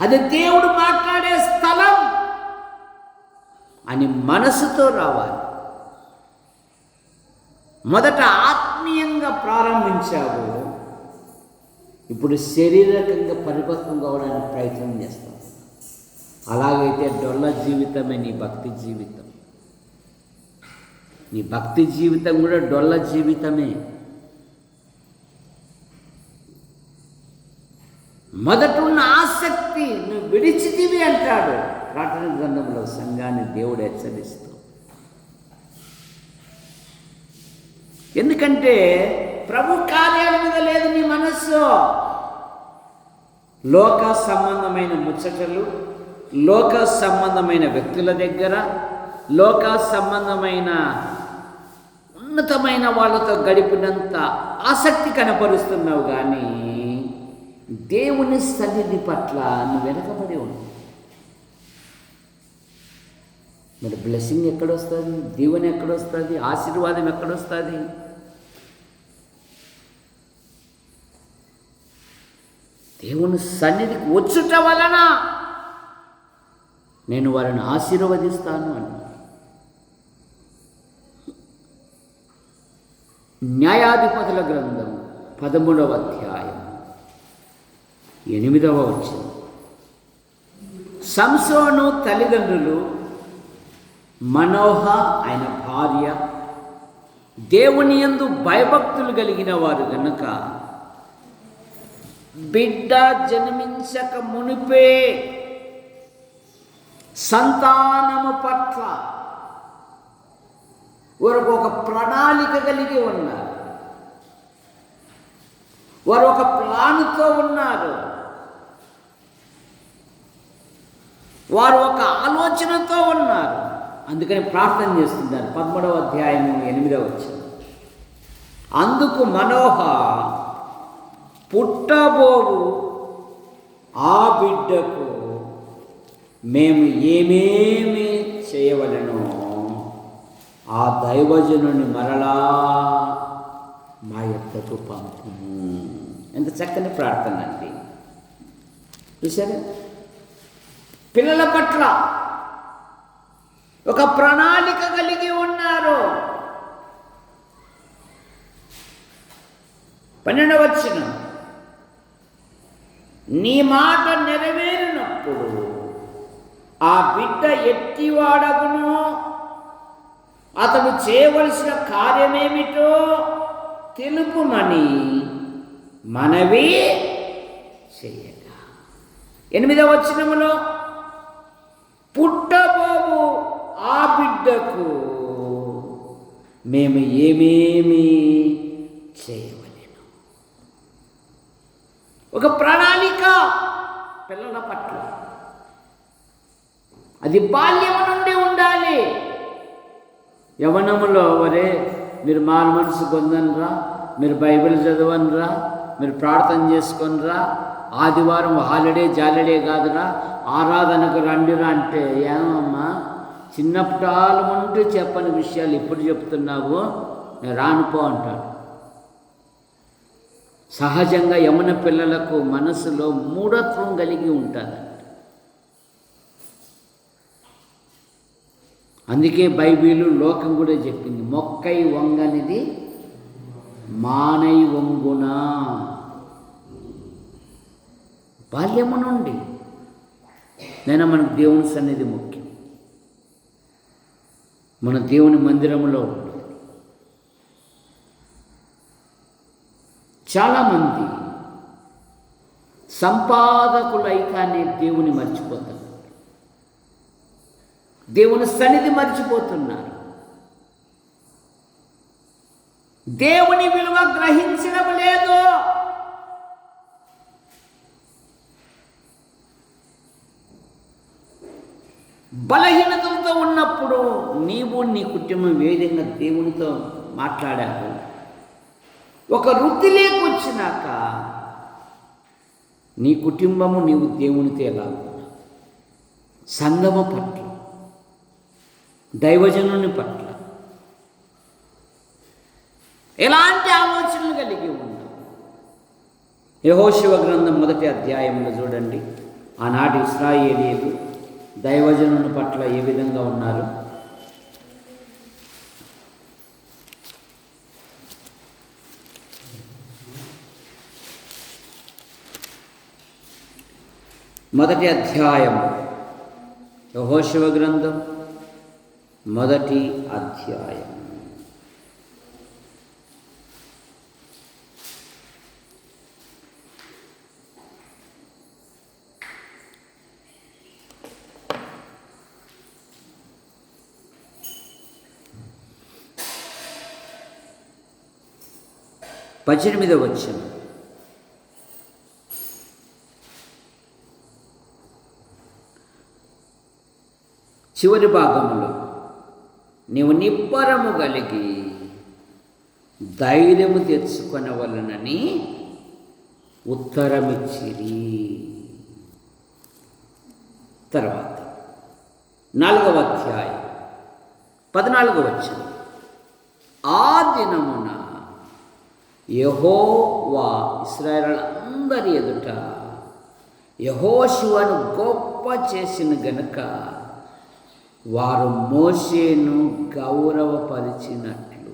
అది దేవుడు మాట్లాడే స్థలం అని మనసుతో రావాలి. మొదట ఆత్మీయంగా ప్రారంభించావు, ఇప్పుడు శారీరకంగా పరిపక్వం కావడానికి ప్రయత్నం చేస్తావు. అలాగైతే డొల్ల జీవితమే నీ భక్తి జీవితం. నీ భక్తి జీవితం కూడా డొల్ల జీవితమే. మొదటున్న ఆసక్తి నువ్వు విడిచితివి అంటాడు ప్రార్థన గ్రంథంలో సంఘాన్ని దేవుడు హెచ్చరిస్తూ. ఎందుకంటే ప్రభు కార్యాల మీద లేదు నీ మనస్సు. లోక సంబంధమైన ముచ్చటలు, లోక సంబంధమైన వ్యక్తుల దగ్గర, లోక సంబంధమైన ఉన్నతమైన వాళ్ళతో గడిపినంత ఆసక్తి కనపరుస్తున్నావు, కానీ దేవుని సన్నిధి పట్ల నువ్వు వెనకబడి ఉన్నావు. మరి బ్లెస్సింగ్ ఎక్కడొస్తుంది? దీవెన ఎక్కడొస్తుంది? ఆశీర్వాదం ఎక్కడొస్తుంది? దేవుని సన్నిధికి వచ్చుట వలన నేను వారిని ఆశీర్వదిస్తాను అని. న్యాయాధిపతుల గ్రంథం 13వ అధ్యాయం 8వ వచనం. సంసోను తల్లిదండ్రులు మనోహ ఆయన భార్య, దేవుని యందు భయభక్తులు కలిగిన వారు గనుక బిడ్డ జన్మించక మునిపే సంతానము పట్ల వారు ఒక ప్రణాళిక కలిగి ఉన్నారు. వారు ఒక ప్లాన్తో ఉన్నారు. వారు ఒక ఆలోచనతో ఉన్నారు. అందుకని ప్రార్థన చేస్తున్నారు. 13వ అధ్యాయము 8వ వచనం. అందుకు మనోహ పుట్టబోవు ఆ బిడ్డకు మేము ఏమేమి చేయవలెనో ఆ దైవజనుని మరలా మా యొద్దకు పంపుము. ఎంత చక్కని ప్రార్థన అండి. చూసారా? పిల్లల పట్ల ఒక ప్రణాళిక కలిగి ఉన్నారు. 12వ వచనం, నీ మాట నెరవేరినప్పుడు ఆ బిడ్డ ఎట్టివాడగునో అతడు చేయవలసిన కార్యమేమిటో తెలుపుమని మనవి చేయగా. 8వ వచనములో పుట్టబోవు ఆ బిడ్డకు మేము ఏమేమి చేయవలెను. ఒక ప్రణాళిక పిల్లల పట్ల. అది బాల్యము నుండి ఉండాలి. యవ్వనములో వరే మీరు మారు మనసు పొందనరా, మీరు బైబిల్ చదవనరా, మీరు ప్రార్థన చేసుకొనిరా, ఆదివారం హాలిడే జాలిడే కాదురా, ఆరాధనకు రండిరా అంటే ఏమమ్మా చిన్నప్పటాలు ఉంటూ చెప్పని విషయాలు ఇప్పుడు చెప్తున్నావు, నేను రానుపో అంటాడు. సహజంగా యవ్వన పిల్లలకు మనసులో మూఢత్వం కలిగి ఉంటుంది. అందుకే బైబిలు లోకం కూడా చెప్పింది, మొక్కై వంగనిది మానై వంగునా. బాల్యము నుండి నేను మనకు దేవుని సన్నిధి ముఖ్యం. మన దేవుని మందిరంలో ఉండాలి. చాలామంది సంపాదకులైతానే దేవుని మర్చిపోతారు, దేవుని సన్నిధి మర్చిపోతున్నారు. దేవుని విలువ గ్రహించడం లేదు. బలహీనతలతో ఉన్నప్పుడు నీవు నీ కుటుంబం ఏ విధంగా దేవునితో మాట్లాడావు. ఒక వృత్తిలోకి వచ్చినాక నీ కుటుంబము నీవు దేవునితో ఎలా ఉన్నావు. సంఘము పట్ల, దైవజనుని పట్ల ఎలాంటి ఆలోచనలు కలిగి ఉన్నావు. యెహోషువ గ్రంథం 1వ అధ్యాయంలో చూడండి, ఆనాటి ఇశ్రాయేలీయులు దైవజనుని పట్ల ఏ విధంగా ఉన్నారు. మొదటి అధ్యాయం యెహోషువ గ్రంథం 1వ అధ్యాయం. పద్దెనిమిదవ వచనం, చివరి భాగంలో నీవు నిబ్బరము కలిగి ధైర్యము తెచ్చుకొనవలనని ఉత్తరమిచ్చిరి. తర్వాత 4వ అధ్యాయం 14వ వచనం, ఆ దినమున యెహోవా ఇశ్రాయేలులందరి ఎదుట యెహోషువను గొప్ప చేసిన గనుక వారు మోషేను గౌరవపరిచినట్లు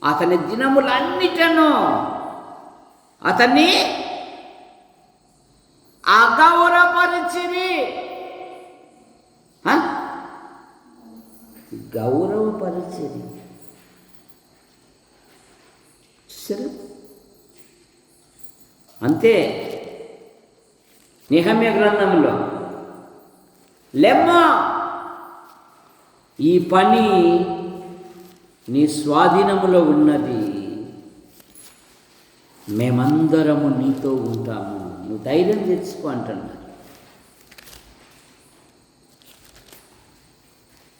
అతని దినములన్నిటను అతన్ని అగౌరవపరిచిరి. గౌరవపరిచిరి. అంతే. నెహెమ్యా గ్రంథంలో లెమ్మా, ఈ పని నీ స్వాధీనములో ఉన్నది, మేమందరము నీతో ఉంటాము, నువ్వు ధైర్యం తెచ్చుకో అంటున్నారు.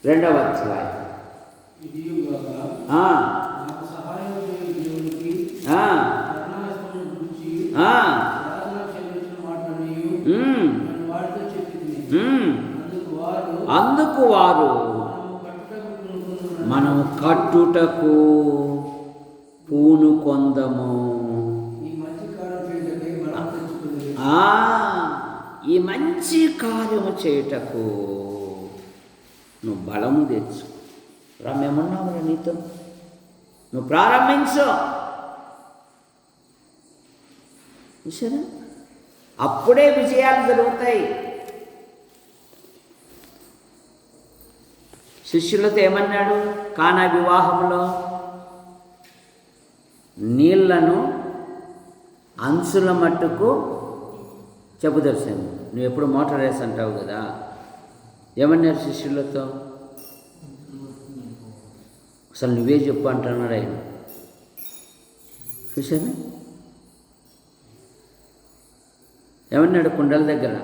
2వ అధ్యాయం. అందుకు వారు మనము కట్టుటకు పూనుకొందము, ఈ మంచి కార్యము చేయుటకు నువ్వు బలము తెచ్చు. మేమున్నాము నీతో, నువ్వు ప్రారంభించు. చూసారా, అప్పుడే విజయాలు జరుగుతాయి. శిష్యులతో ఏమన్నాడు కానా వివాహంలో? నీళ్లను అంచుల మట్టుకు చెప్పుదర్శాను. నువ్వు ఎప్పుడు మోటార్ వేసి అంటావు కదా, ఏమన్నారు శిష్యులతో? అసలు నువ్వే చెప్పు అంటున్నాడు ఆయన. చూసారా, ఏమన్నాడు? కుండల దగ్గర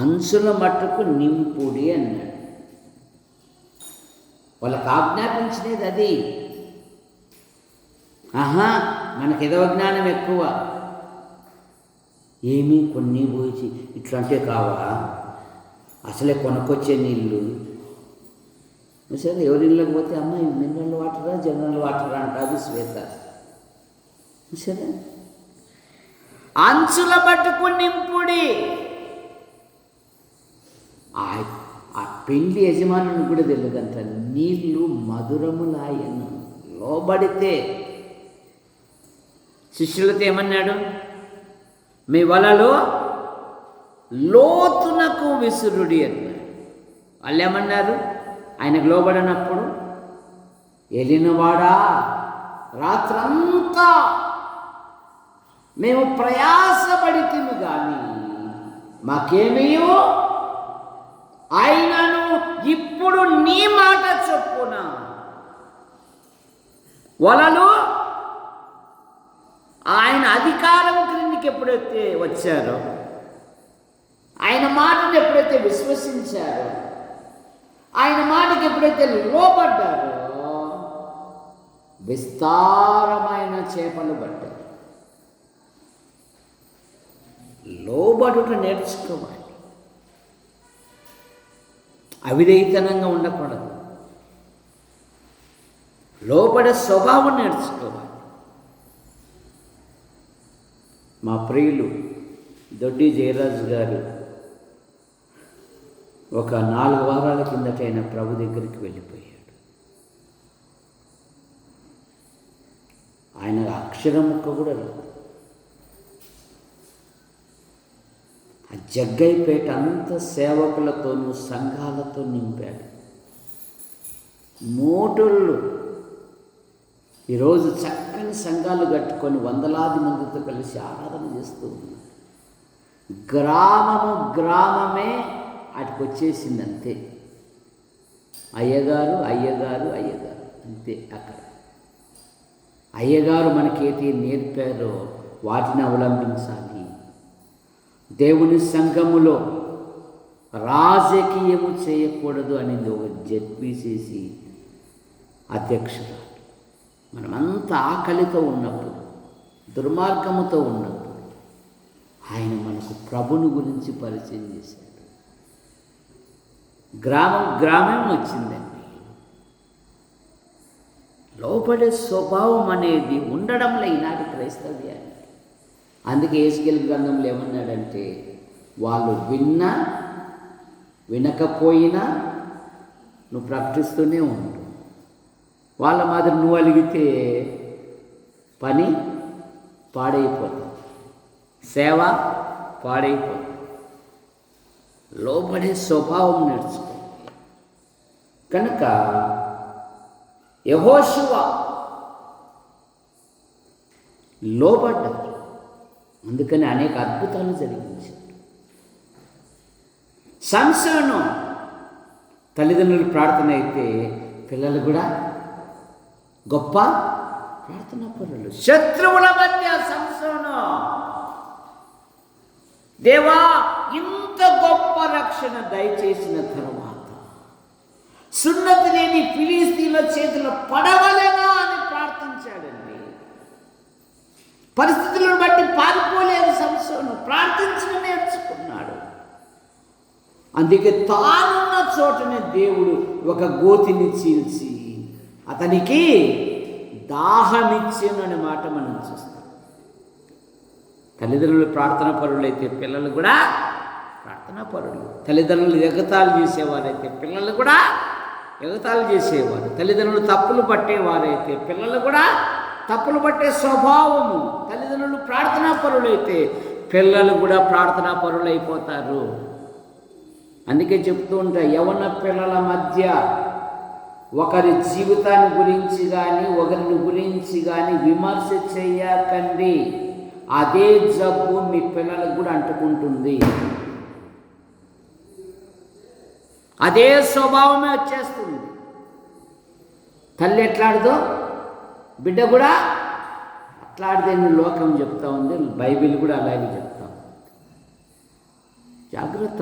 అంచుల మట్టుకు నింపుడి అన్నాడు. వాళ్ళకు ఆజ్ఞాపించినది అది. మనకి ఏదో జ్ఞానం ఎక్కువ, ఏమీ కొన్ని పోయి ఇట్లాంటే కావా, అసలే కొనుక్కొచ్చే నీళ్ళు. సరే, ఎవరి ఇళ్ళకి పోతే అమ్మాయి మినరల్ వాటరా జనరల్ వాటరా అంటుంది శ్వేత. సరే, అంచుల పట్టుకు నింపుడి. ఆ పెళ్లి యజమానుని కూడా తెలియదంట, నీళ్లు మధురములాయను లోబడితే. శిష్యులతో ఏమన్నాడు? మీ వలలో లోతునకు విసురుడి అన్నాడు. వాళ్ళు ఏమన్నారు? ఆయనకు లోబడినప్పుడు, ఎలినవాడా, రాత్రంతా మేము ప్రయాసపడితిము కానీ మాకేమీయో, ఆయనను ఇప్పుడు నీ మాట చొప్పున వలలు ఆయన అధికారం క్రిందికి ఎప్పుడైతే వచ్చారో, ఆయన మాటను ఎప్పుడైతే విశ్వసించారో, ఆయన మాటకి ఎప్పుడైతే లోబడ్డారో, విస్తారమైన చేపలు పడ్డారు. లోబడుట నేర్చుకోవాలి, అవిధేయతనంగా ఉండకూడదు, లోబడే స్వభావం నేర్చుకోవాలి. మా ప్రియులు దొడ్డి జయరాజు గారు ఒక 4 వారాల కిందట ఆయన ప్రభు దగ్గరికి వెళ్ళిపోయాడు. ఆయన అక్షరం ముక్క కూడా రాదు. ఆ జగ్గైపేట అంత సేవకులతోనూ సంఘాలతో నింపాడు. మోటోళ్ళు ఈరోజు చక్కని సంఘాలు కట్టుకొని వందలాది మందితో కలిసి ఆరాధన చేస్తూ ఉన్నారు. గ్రామమే అటుకు వచ్చేసింది అంతే. అయ్యగారు అంతే. అక్కడ అయ్యగారు మనకేటి నేర్పారో వాటిని అవలంబించాలి. దేవుని సంఘములో రాజకీయము చేయకూడదు అనేది ఒక జెడ్పీసీసీ అధ్యక్షురాలు. మనమంతా ఆకలితో ఉన్నప్పుడు, దుర్మార్గముతో ఉన్నప్పుడు ఆయన మనకు ప్రభుని గురించి పరిచయం చేశాడు. గ్రామం వచ్చిందండి. లోపడే స్వభావం అనేది ఉండడంలో ఈనాటి క్రైస్తవ్యాన్ని. అందుకే యేసుకేలు గ్రంథంలో ఏమన్నాడంటే, వాళ్ళు వినకపోయినా నువ్వు ప్రకటిస్తూనే ఉండు. వాళ్ళ మాదిరి నువ్వు అలిగితే పని పాడైపోతుంది, సేవ పాడైపోతుంది. లోబడే స్వభావం నేర్చుకోవాలి. కనుక యెహోషువ లోబడ్డారు. అందుకని అనేక అద్భుతాలు జరిగించారు. సంసోను తల్లిదండ్రుల ప్రార్థన అయితే పిల్లలు కూడా గొప్ప ప్రార్థనా పరులు. శత్రువుల మధ్య సంసోను, దేవా ఇంత గొప్ప రక్షణ దయచేసిన తర్వాత సున్నతి లేని ఫిలిస్తీన్ల చేతిలో పడవలేనా అని ప్రార్థించాడండి. పరిస్థితులను బట్టి పారిపోలేదు సంసోను, ప్రార్థించడం నేర్చుకున్నాడు. అందుకే తానున్న చోటనే దేవుడు ఒక గోతిని చీల్చి అతనికి దాహమిచ్చాను అనే మాట మనం చూస్తాం. తల్లిదండ్రులు ప్రార్థనా పరులైతే పిల్లలు కూడా ప్రార్థనా పరులు. తల్లిదండ్రులు ఎగతాళి చేసేవారైతే పిల్లలు కూడా ఎగతాళి చేసేవారు. తల్లిదండ్రులు తప్పులు పట్టేవారైతే పిల్లలు కూడా తప్పులు పట్టే స్వభావము. తల్లిదండ్రులు ప్రార్థనా పరులైతే పిల్లలు కూడా ప్రార్థనా పరులు అయిపోతారు. అందుకే చెప్తూ ఉంటా, యవన పిల్లల మధ్య ఒకరి జీవితాన్ని గురించి కానీ ఒకరిని గురించి కానీ విమర్శ చేయకండి. అదే జబ్బు మీ పిల్లలకు కూడా అంటుకుంటుంది. అదే స్వభావమే వచ్చేస్తుంది. తల్లి ఎట్లాడదో బిడ్డ కూడా అట్లాడితే లోకం చెప్తా ఉంది. బైబిల్ కూడా అలాగే చెప్తా ఉంది. జాగ్రత్త.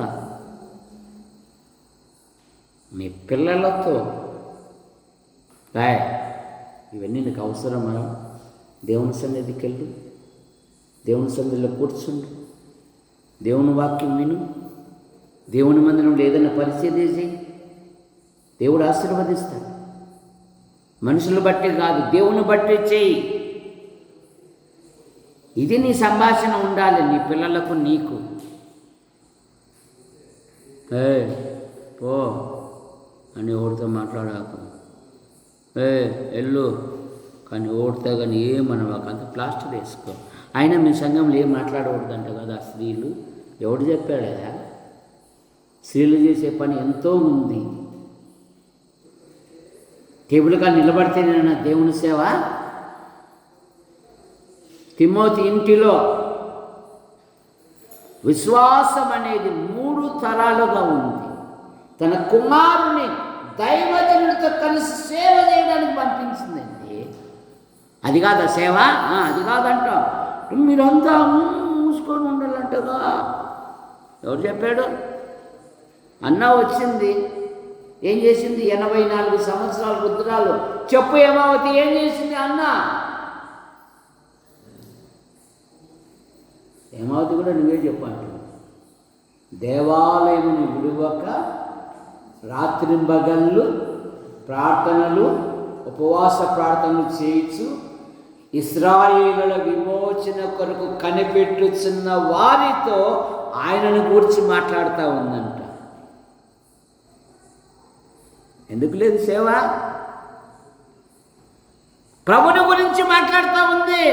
మీ పిల్లలతో ఇవన్నీ నీకు అవసరమా? దేవుని సన్నిధికి వెళ్ళు, దేవుని సన్నిధిలో కూర్చుండు, దేవుని వాక్యం విను, దేవుని మందిరంలో ఏదైనా పరిచర్య చేయి. దేవుడు ఆశీర్వదిస్తాడు. మనుషులు బట్టి కాదు, దేవుని బట్టి చేయి. ఇది నీ సంభాషణ ఉండాలి నీ పిల్లలకు, నీకు. పో అని ఓడితో మాట్లాడాక, ఎల్లు కానీ ఓడితే కానీ ఏమనవాక, అంత ప్లాస్టర్ వేసుకో. అయినా మీ సంఘంలో ఏం మాట్లాడకూడదంట కదా స్త్రీలు. ఎవడు చెప్పాడా? స్త్రీలు చేసే పని ఎంతో ఉంది. టేబుల్గా నిలబడితేనేనా దేవుని సేవ? తిమోతి ఇంటిలో విశ్వాసం అనేది 3 తరాలుగా ఉంది. తన కుమారుని దైవజనుడితో కలిసి సేవ చేయడానికి పంపించిందండి. అది కాదా సేవ? అది కాదంట. మీరంతా మూసుకొని ఉండాలంటగా. ఎవరు చెప్పాడు? అన్న వచ్చింది, ఏం చేసింది? 84 సంవత్సరాల వృద్ధురాలు. చెప్పు హేమావతి, ఏం చేసింది అన్న? హేమావతి కూడా నువ్వే చెప్పండి. దేవాలయముని విడువక రాత్రింబగళ్ళు ప్రార్థనలు, ఉపవాస ప్రార్థనలు చేయొచ్చు, ఇశ్రాయేలుల విమోచన కొరకు కనిపెట్టుచున్న వారితో ఆయనను గురించి మాట్లాడుతూ ఉందంట. ఎందుకు లేదు సేవ? ప్రభుని గురించి మాట్లాడుతూ ఉంది.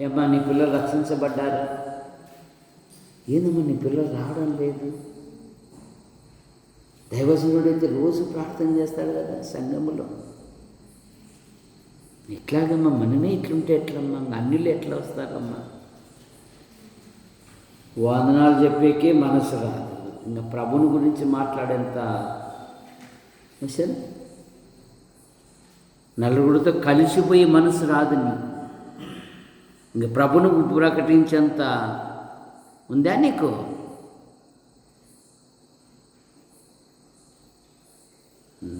ఏమ్మా నీ పిల్లలు రక్షించబడ్డారా? ఏందమ్మా నీ పిల్లలు రావడం లేదు? దైవజనుడు అయితే రోజు ప్రార్థన చేస్తాడు కదా సంఘములో. ఎట్లాగమ్మా మనమే ఇట్లుంటే ఎట్లమ్మా? అన్యులు ఎట్లా వస్తారమ్మా? వందనాలు చెప్పేకే మనసు రాదు, ఇంకా ప్రభుని గురించి మాట్లాడేంత నలుగురితో కలిసిపోయి మనసు రాదు నీకు. ఇంక ప్రభును ప్రకటించేంత ఉందా నీకు?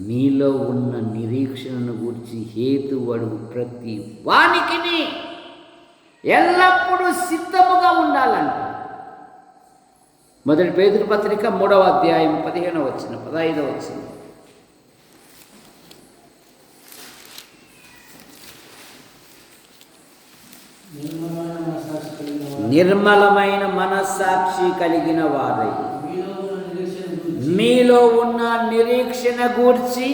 మీలో ఉన్న నిరీక్షణను గురించి హేతు అడుగు ప్రతి వానికి ఎల్లప్పుడూ సిద్ధముగా ఉండాలంట. 1 పేతురు పత్రిక 3వ అధ్యాయం 15వ వచనం 15వ వచనం. నిర్మలమైన మనస్సాక్షి కలిగిన వారై మీలో ఉన్న నిరీక్షణ గూర్చి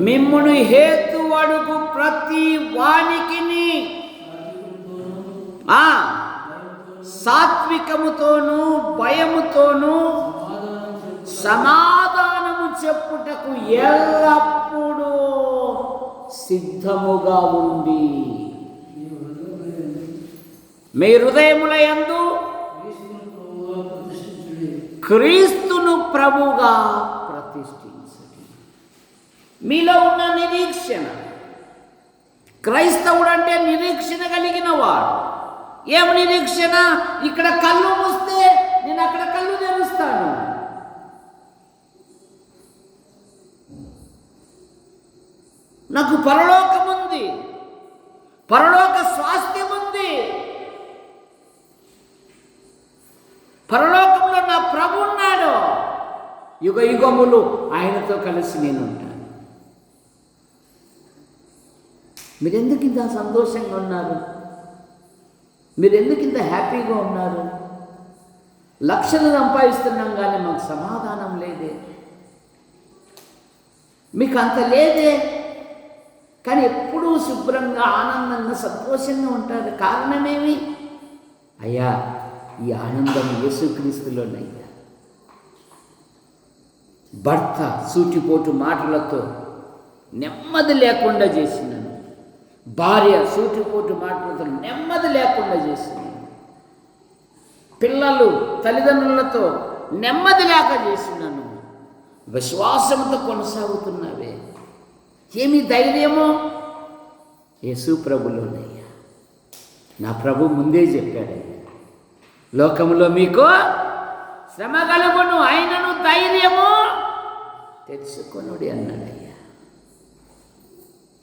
మిమ్మును హేతు అడుగు ప్రతి వానికిని సాత్వికముతోనూ భయముతోనూ సమాధానము చెప్పుటకు ఎల్లప్పుడూ సిద్ధముగా ఉండి. మీ హృదయముల యందు క్రీస్తును ప్రభుగా ప్రతిష్ఠించండి. మీలో ఉన్న నిరీక్షణ, క్రైస్తవుడు అంటే నిరీక్షణ కలిగిన వాడు. ఏం నిరీక్షణ? ఇక్కడ కళ్ళు మూస్తే నేను అక్కడ కళ్ళు తెరుస్తాను. నాకు పరలోకం ఉంది, పరలోక స్వాస్థ్యం ఉంది, పరలోకంలో నా ప్రభు ఉన్నాడు, యుగ యుగములు ఆయనతో కలిసి నేను ఉంటాను. మీరెందుకు ఇంత సంతోషంగా ఉన్నారు? మీరెందుకు ఇంత హ్యాపీగా ఉన్నారు? లక్షలు సంపాదిస్తున్నాం కానీ మాకు సమాధానం లేదే, మీకు అంత లేదే, కానీ ఎప్పుడూ శుభ్రంగా ఆనందంగా సంతోషంగా ఉంటారు. కారణమేమి? అయ్యా, ఈ ఆనందం యేసుక్రీస్తులోనయ్యా. భర్త సూటిపోటు మాటలతో నెమ్మది లేకుండా చేసినాను, భార్య సూటిపోటు మాటలతో నెమ్మది లేకుండా చేసినాను, పిల్లలు తల్లిదండ్రులతో నెమ్మది లేక చేసినాను. విశ్వాసంతో కొనసాగుతున్నావే, ఏమి ధైర్యమో? యేసు ప్రభులోనయ్యా. నా ప్రభు ముందే చెప్పాడయ్యా, లోకములో మీకు శ్రమ కలుగును, ఆయనను ధైర్యము తెచ్చుకొనుడి అన్నాడయ్యా.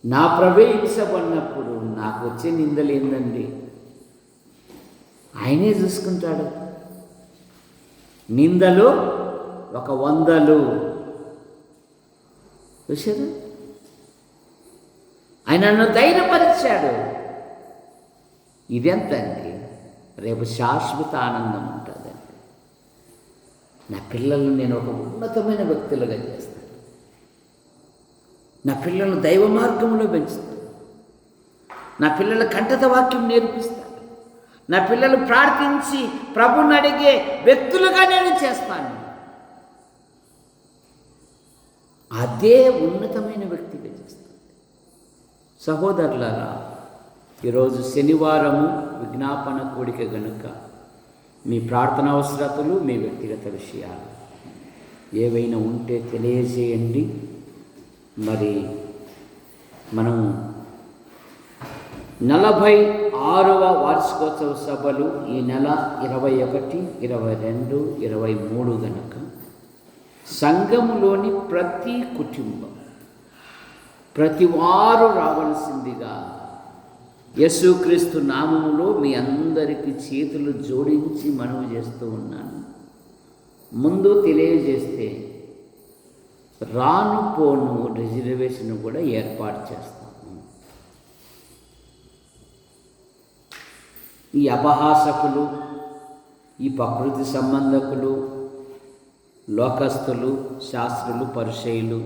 నా ప్రభు హింసపడినప్పుడు నాకు వచ్చే నిందలు ఏందండి? ఆయనే చూసుకుంటాడు. నిందలు 100 చూశారు. ఆయన నన్ను ధైర్యపరిచాడు. ఇదెంతండి? రేపు శాశ్వత ఆనందం ఉంటుందండి. నా పిల్లలను నేను ఒక ఉన్నతమైన వ్యక్తులుగా చేస్తాను. నా పిల్లలను దైవ మార్గంలో పెంచుతాను. నా పిల్లల కంఠత వాక్యం నేర్పిస్తాను. నా పిల్లలు ప్రార్థించి ప్రభుని అడిగే వ్యక్తులుగా నేను చేస్తాను. అదే ఉన్నతమైన వ్యక్తిగా చేస్తాను. సహోదరులారా, ఈరోజు శనివారము విజ్ఞాపన కూడిక గనుక మీ ప్రార్థన అవసరతలు, మీ వ్యక్తిగత విషయాలు ఏవైనా ఉంటే తెలియజేయండి. మరి మనం 46వ వార్షికోత్సవ సభలు ఈ నెల 21, 22, 23 గనుక సంఘములోని ప్రతి కుటుంబం, ప్రతి వారు రావలసిందిగా యేసుక్రీస్తు నామములో మీ అందరికీ చేతులు జోడించి మనవి చేస్తూ ఉన్నాను. ముందు తెలియజేస్తే రాను పోను రిజర్వేషన్ కూడా ఏర్పాటు చేస్తాము. ఈ అపహాసకులు, ఈ ప్రకృతి సంబంధకులు, లోకస్తులు, శాస్త్రులు, పరిచయులు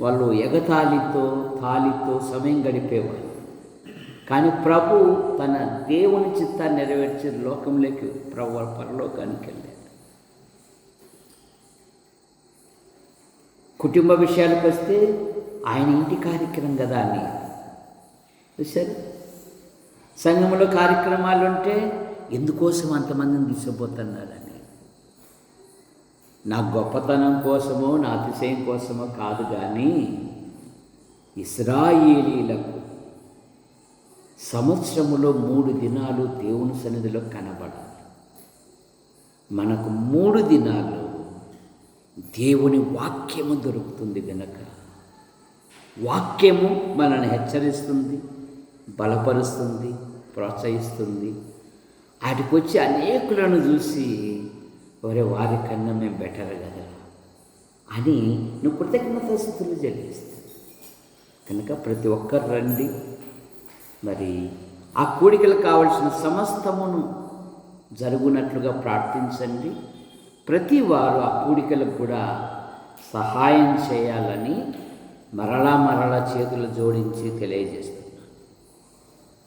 వాళ్ళు ఎగతాళితో తాళితో సమయం గడిపేవారు. కానీ ప్రభు తన దేవుని చిత్తాన్ని నెరవేర్చే లోకంలోకి పరలోకానికి వెళ్ళాడు. కుటుంబ విషయాలకు వస్తే ఆయన ఇంటి కార్యక్రమం కదా అని చూశారు. సంఘంలో కార్యక్రమాలు ఉంటే ఎందుకోసం అంతమందిని తీసుకుపోతున్నారని, నా గొప్పతనం కోసమో నా అతిశయం కోసమో కాదు, కానీ ఇశ్రాయేలీలకు సంవత్సరములో 3 దినాలు దేవుని సన్నిధిలో కనబడాలి. మనకు 3 దినాలు దేవుని వాక్యము దొరుకుతుంది గనక, వాక్యము మనల్ని హెచ్చరిస్తుంది, బలపరుస్తుంది, ప్రోత్సహిస్తుంది. వాటికి వచ్చి అనేకులను చూసి ఒరే వారి కన్నా మేము బెటర్ కదా అని నువ్వు కృతజ్ఞతాస్తుతులు చెల్లిస్తావు. కనుక ప్రతి ఒక్కరు రండి. మరి ఆ కూడికలకు కావలసిన సమస్తమును జరుగునట్లుగా ప్రార్థించండి. ప్రతి వారు ఆ కూడికలకు కూడా సహాయం చేయాలని మరలా చేతులు జోడించి తెలియజేస్తున్నాను.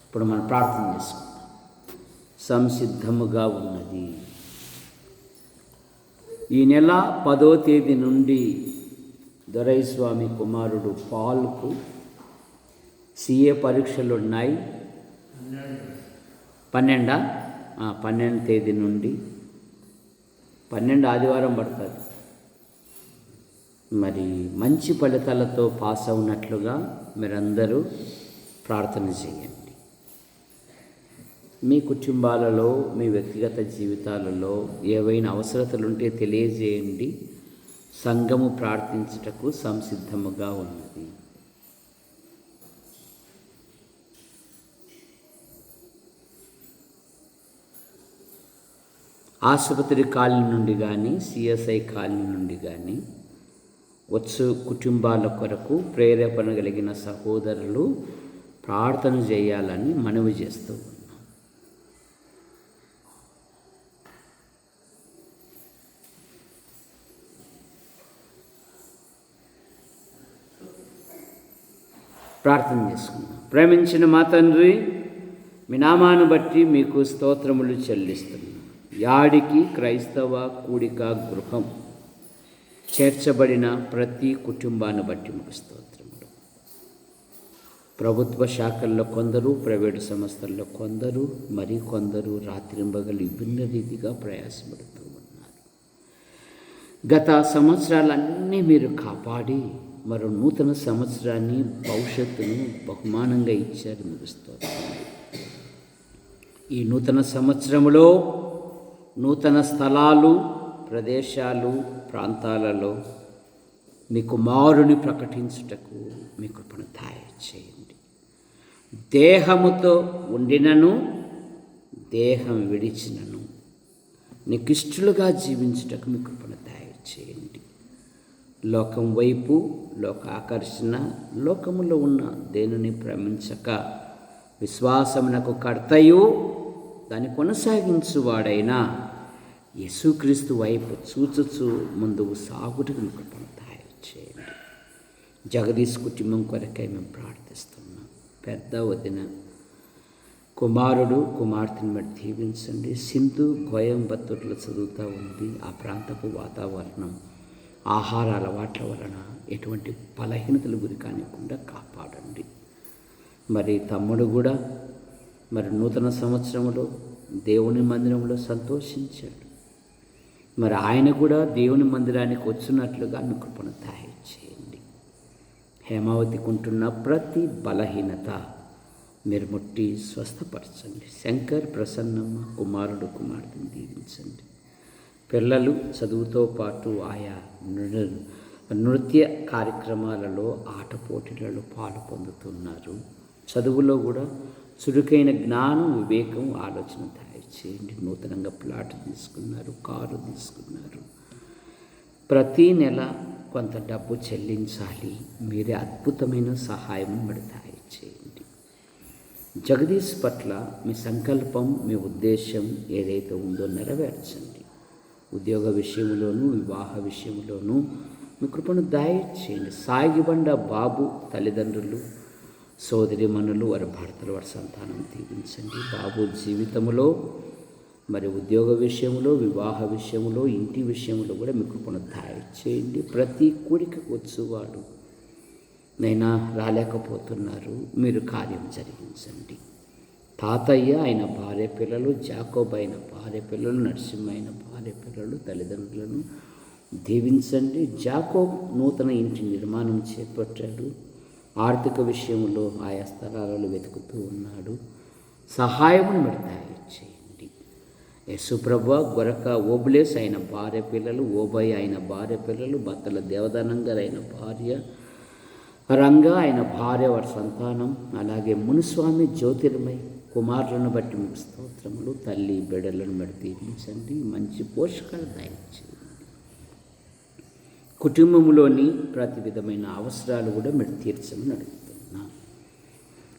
ఇప్పుడు మనం ప్రార్థన చేసుకుందాం. సంసిద్ధముగా ఉన్నది. ఈ నెల 10వ తేదీ నుండి దొరైస్వామి కుమారుడు పాల్కు సిఏ పరీక్షలు ఉన్నాయి. 12 12 తేదీ నుండి 12 ఆదివారం పడుతుంది. మరి మంచి ఫలితాలతో పాస్ అవునట్లుగా మీరందరూ ప్రార్థన చేయండి. మీ కుటుంబాలలో, మీ వ్యక్తిగత జీవితాలలో ఏవైనా అవసరతలు ఉంటే తెలియజేయండి. సంఘము ప్రార్థించుటకు సంసిద్ధముగా ఉన్నది. ఆసుపత్రి కాలనీ నుండి కానీ, సిఎస్ఐ కాలనీ నుండి కానీ వచ్చు కుటుంబాల కొరకు ప్రేరేపణ కలిగిన సహోదరులు ప్రార్థన చేయాలని మనవి చేస్తూ ఉన్నాం. ప్రార్థన చేసుకుందాం. ప్రేమించిన మా తండ్రి, మీ నామాను బట్టి మీకు స్తోత్రములు చెల్లిస్తున్నాం. యాడికి క్రైస్తవ కూడిక గృహం చేర్చబడిన ప్రతి కుటుంబాన్ని బట్టి మీకు స్తోత్రములు. ప్రభుత్వ శాఖల్లో కొందరు, ప్రైవేటు సంస్థల్లో కొందరు, మరి కొందరు రాత్రింబగలు విభిన్న రీతిగా ప్రయాసపడుతూ ఉన్నారు. గత సంవత్సరాలన్నీ మీరు కాపాడి మరో నూతన సంవత్సరాన్ని, భవిష్యత్తును బహుమానంగా ఇచ్చారు. మీకు స్తోత్రములు. ఈ నూతన సంవత్సరములో నూతన స్థలాలు, ప్రదేశాలు, ప్రాంతాలలో మీ కుమారుని ప్రకటించుటకు మీ కృపను దయచేయండి. దేహముతో ఉండినను, దేహం విడిచినను నీకిష్టలుగా జీవించుటకు మీ కృపను దయచేయండి. లోకం వైపు, లోక ఆకర్షణ, లోకములో ఉన్న దేనిని ప్రేమించక విశ్వాసమునకు కర్తయు దాన్ని కొనసాగించువాడైనా యేసుక్రీస్తు వైపు చూచుచు ముందుకు సాగుటకు మీ కృపను దయచేయండి. జగదీష్ కుటుంబం కొరకై మేము ప్రార్థిస్తున్నాం. పెద్ద వదిన కుమారుడు, కుమార్తెను బట్టి దీవించండి. సింధు కోయంబత్తూరులో చదువుతూ ఉంది. ఆ ప్రాంతపు వాతావరణం, ఆహార అలవాట్ల వలన ఎటువంటి బలహీనతలు గురి కానివ్వకుండా కాపాడండి. మరి తమ్ముడు కూడా మరి నూతన సంవత్సరంలో దేవుని మందిరంలో సంతోషించాడు. మరి ఆయన కూడా దేవుని మందిరానికి వచ్చినట్లుగా మీ కృపను దయచేయండి. హేమావతికి ఉంటున్న ప్రతి బలహీనత మీరు ముట్టి స్వస్థపరచండి. శంకర్, ప్రసన్నమ్మ కుమారుడు, కుమార్తెను దీవించండి. పిల్లలు చదువుతో పాటు ఆయా నృత్య కార్యక్రమాలలో, ఆట పోటీలలో పాలు పొందుతున్నారు. చదువులో కూడా చురుకైన జ్ఞానం, వివేకం, ఆలోచన దయచేయండి. నూతనంగా ప్లాట్ తీసుకున్నారు, కారు తీసుకున్నారు. ప్రతీ నెల కొంత డబ్బు చెల్లించాలి. మీరే అద్భుతమైన సహాయం మరి దయచేయండి. జగదీష్ పట్ల మీ సంకల్పం, మీ ఉద్దేశం ఏదైతే ఉందో నెరవేర్చండి. ఉద్యోగ విషయంలోనూ, వివాహ విషయంలోనూ మీ కృపను దయచేయండి. సాగిబండ బాబు తల్లిదండ్రులు, సోదరిమణులు, వారి భర్తలు, వారి సంతానం దీవించండి. బాబు జీవితంలో మరి ఉద్యోగ విషయంలో, వివాహ విషయంలో, ఇంటి విషయంలో కూడా మీ కృపను దయచేయండి. ప్రతి కూడికకు వచ్చేవాడు నైనా రాలేకపోతున్నారు, మీరు కార్యం జరిగించండి. తాతయ్య, ఆయన భార్య పిల్లలు, జాకోబ్ అయిన భార్య పిల్లలు, నరసింహ అయిన భార్య పిల్లలు, తల్లిదండ్రులను దీవించండి. జాకోబ్ నూతన ఇంటి నిర్మాణం చేపట్టాడు. ఆర్థిక విషయంలో ఆయా స్థలాలలో వెతుకుతూ ఉన్నాడు. సహాయమును మీరు దయచేయండి. యేసుప్రభు గొరక ఓబులేస్ అయిన భార్య పిల్లలు, ఓబయ్ అయిన భార్య పిల్లలు, బత్తల దేవదానం గారు అయిన భార్య, రంగా అయిన భార్య, వారి సంతానం, అలాగే మునుస్వామి, జ్యోతిర్మయ్ కుమారులను బట్టి మీకు స్తోత్రములు. తల్లి బిడ్డలను బట్టి దీవించండి. మంచి పోషకాలు దయచేయండి. కుటుంబంలోని ప్రతి విధమైన అవసరాలు కూడా మీరు తీర్చమని అడుగుతున్నాం.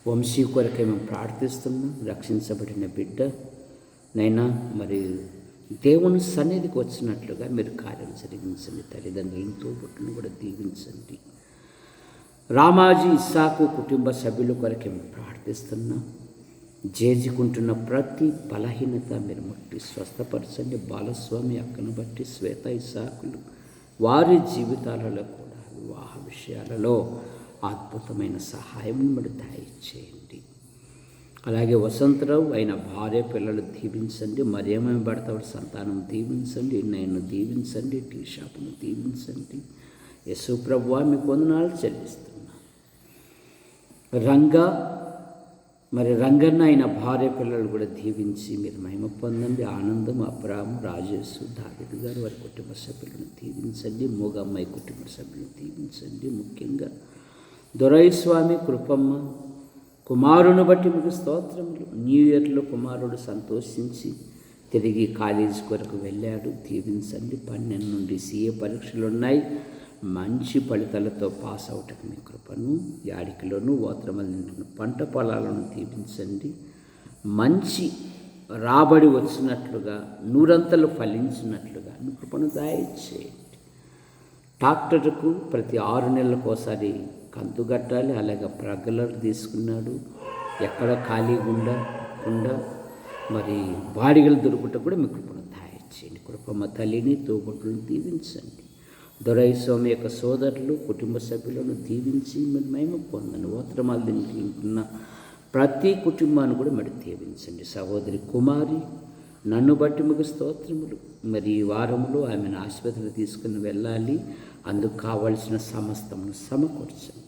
వంశీ కొరకే మేము ప్రార్థిస్తున్నాం. రక్షించబడిన బిడ్డ నైనా మరి దేవుని సన్నిధికి వచ్చినట్లుగా మీరు కార్యం జరిగించండి. తల్లిదండ్రులతో పుట్టిన కూడా దీవించండి. రామాజీ, ఇస్సాకు కుటుంబ సభ్యుల కొరకే మేము ప్రార్థిస్తున్నాం. జేజుకుంటున్న ప్రతి బలహీనత మీరు ముట్టి స్వస్థపరచండి. బాలస్వామి అక్కను బట్టి, శ్వేత, ఇస్సాకులు వారి జీవితాలలో కూడా వివాహ విషయాలలో అద్భుతమైన సహాయం మీరు దయచేయండి. అలాగే వసంతరావు ఆయన భార్య పిల్లలు దీవించండి. మరేమేమి పడతాడు సంతానం దీవించండి. నేను దీవించండి. టీ షాపును దీవించండి. యేసు ప్రభువా మీకు వందనాలు చెల్లిస్తున్నా. రంగన్న ఆయన భార్య పిల్లలు కూడా దీవించి మీరు మహిమ పొందండి. ఆనందం, అబ్రాము, రాజేష్, దావీదు గారు వారి కుటుంబ సభ్యులను దీవించండి. మూగమ్మాయి కుటుంబ సభ్యులను దీవించండి. ముఖ్యంగా దొరైస్వామి, కృపమ్మ కుమారుని బట్టి మీకు స్తోత్రములు. న్యూ ఇయర్లో కుమారుడు సంతోషించి తిరిగి కాలేజీ కొరకు వెళ్ళాడు. దీవించండి. 12 నుండి CA పరీక్షలు ఉన్నాయి. మంచి ఫలితాలతో పాస్ అవుటకు మీ కృపను, యాడికిలోను ఓత్రమల్లిను పంట పొలాలను దీవించండి. మంచి రాబడి వచ్చినట్లుగా, నూరంతలు ఫలించినట్లుగా మీ కృపను దయచేయండి. ట్రాక్టర్కు ప్రతి 6 నెలలకు ఒకసారి కంతు కట్టాలి. అలాగే ప్రగలర్ తీసుకున్నాడు. ఎక్కడ ఖాళీ గుండా మరి బాడిగలు దొరుకుట కూడా మీ కృపను దయచేయండి. కృపమ్మ తల్లిని, తోబుట్టులను దీవించండి. దొరైస్వామి యొక్క సోదరులు, కుటుంబ సభ్యులను దీవించి మీరు మహిమ పొందండి. ఓత్రమాలు తింటున్న ప్రతి కుటుంబాన్ని కూడా మీరు దీవించండి. సహోదరి కుమారి నన్ను బట్టి మీకు స్తోత్రములు. మరి ఈ వారంలో ఆమెను ఆసుపత్రికి తీసుకుని వెళ్ళాలి. అందుకు కావలసిన సమస్తమును సమకూర్చండి.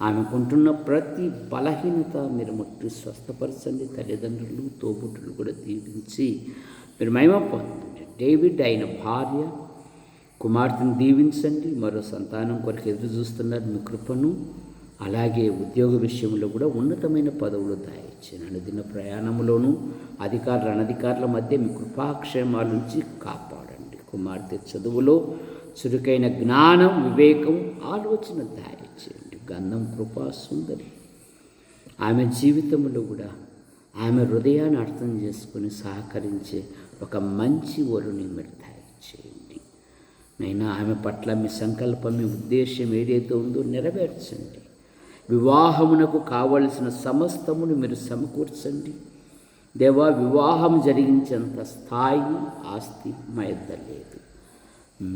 ఆమెకుంటున్న ప్రతి బలహీనత మీరు ముట్టి స్వస్థపరచండి. తల్లిదండ్రులు, తోబుట్టులు కూడా దీవించి మీరు మహిమ పొందండి. డేవిడ్ ఆయన భార్య కుమార్తెను దీవించండి. మరో సంతానం కొరకు ఎదురు చూస్తున్నారు. మీ కృపను, అలాగే ఉద్యోగ విషయంలో కూడా ఉన్నతమైన పదవులు దయచేయండి. అనుదిన ప్రయాణంలోనూ అధికారులు, అనధికారుల మధ్య మీ కృపాక్షేమాల నుంచి కాపాడండి. కుమార్తె చదువులో చురుకైన జ్ఞానం, వివేకం, ఆలోచన దయచేయండి. గంధం కృపా సుందరి ఆమె జీవితంలో కూడా ఆమె హృదయాన్ని అర్థం చేసుకుని సహకరించే ఒక మంచి వరుని మీరు దయచేయండి. నైనా ఆమె పట్ల మీ సంకల్పం, మీ ఉద్దేశం ఏదైతే ఉందో నెరవేర్చండి. వివాహమునకు కావలసిన సమస్తమును మీరు సమకూర్చండి. దేవా, వివాహం జరిగించేంత స్థాయి, ఆస్తి మా యొద్ద లేదు.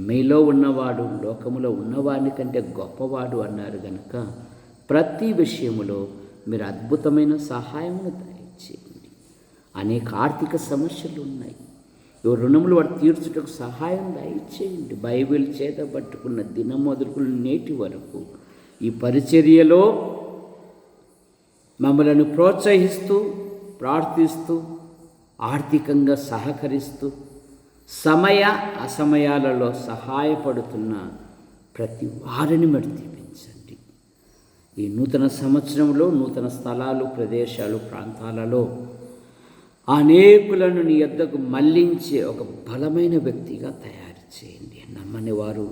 మీలో ఉన్నవాడు లోకములో ఉన్నవాడి కంటే గొప్పవాడు అన్నారు కనుక ప్రతి విషయములో మీరు అద్భుతమైన సహాయమును దయచేయండి. అనేక ఆర్థిక సమస్యలు ఉన్నాయి. రుణములు వాడు తీర్చుటకు సహాయం దయచేయండి. బైబిల్ చేత పట్టుకున్న దినం మొదలుకున్న నేటి వరకు ఈ పరిచర్యలో మమ్మలను ప్రోత్సహిస్తూ, ప్రార్థిస్తూ, ఆర్థికంగా సహకరిస్తూ, సమయ అసమయాలలో సహాయపడుతున్న ప్రతి వారిని మీరు దీవించండి. ఈ నూతన సంవత్సరంలో నూతన స్థలాలు, ప్రదేశాలు, ప్రాంతాలలో అనేకులను నీ యొద్దకు మళ్లించే ఒక బలమైన వ్యక్తిగా తయారు చేయండి. నమ్మని వారు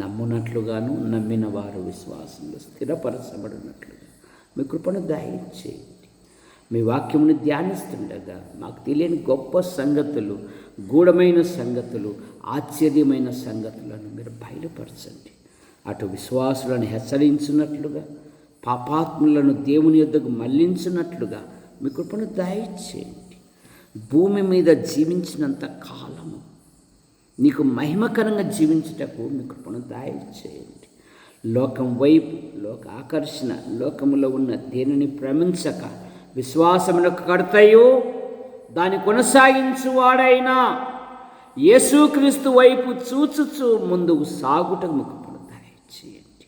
నమ్మునట్లుగాను, నమ్మిన వారు విశ్వాసంలో స్థిరపరచబడినట్లుగా మీ కృపను దయచేయండి. మీ వాక్యముని ధ్యానిస్తుండగా మాకు తెలియని గొప్ప సంగతులు, గూఢమైన సంగతులు, ఆశ్చర్యమైన సంగతులను మీరు బయలుపరచండి. అటు విశ్వాసులను హెచ్చరించినట్లుగా, పాపాత్ములను దేవుని యొద్దకు మళ్లించినట్లుగా మీ కృపను దయచేయండి. భూమి మీద జీవించినంత కాలము నీకు మహిమకరంగా జీవించుటకు మీ కృపను దయచేయండి. లోకం వైపు, లోక ఆకర్షణ, లోకములో ఉన్న దేనిని ప్రేమించక విశ్వాసములకు కడతాయో దాన్ని కొనసాగించువాడైనా యేసుక్రీస్తు వైపు చూచుచు ముందుకు సాగుటకు మీ కృపను దయచేయండి.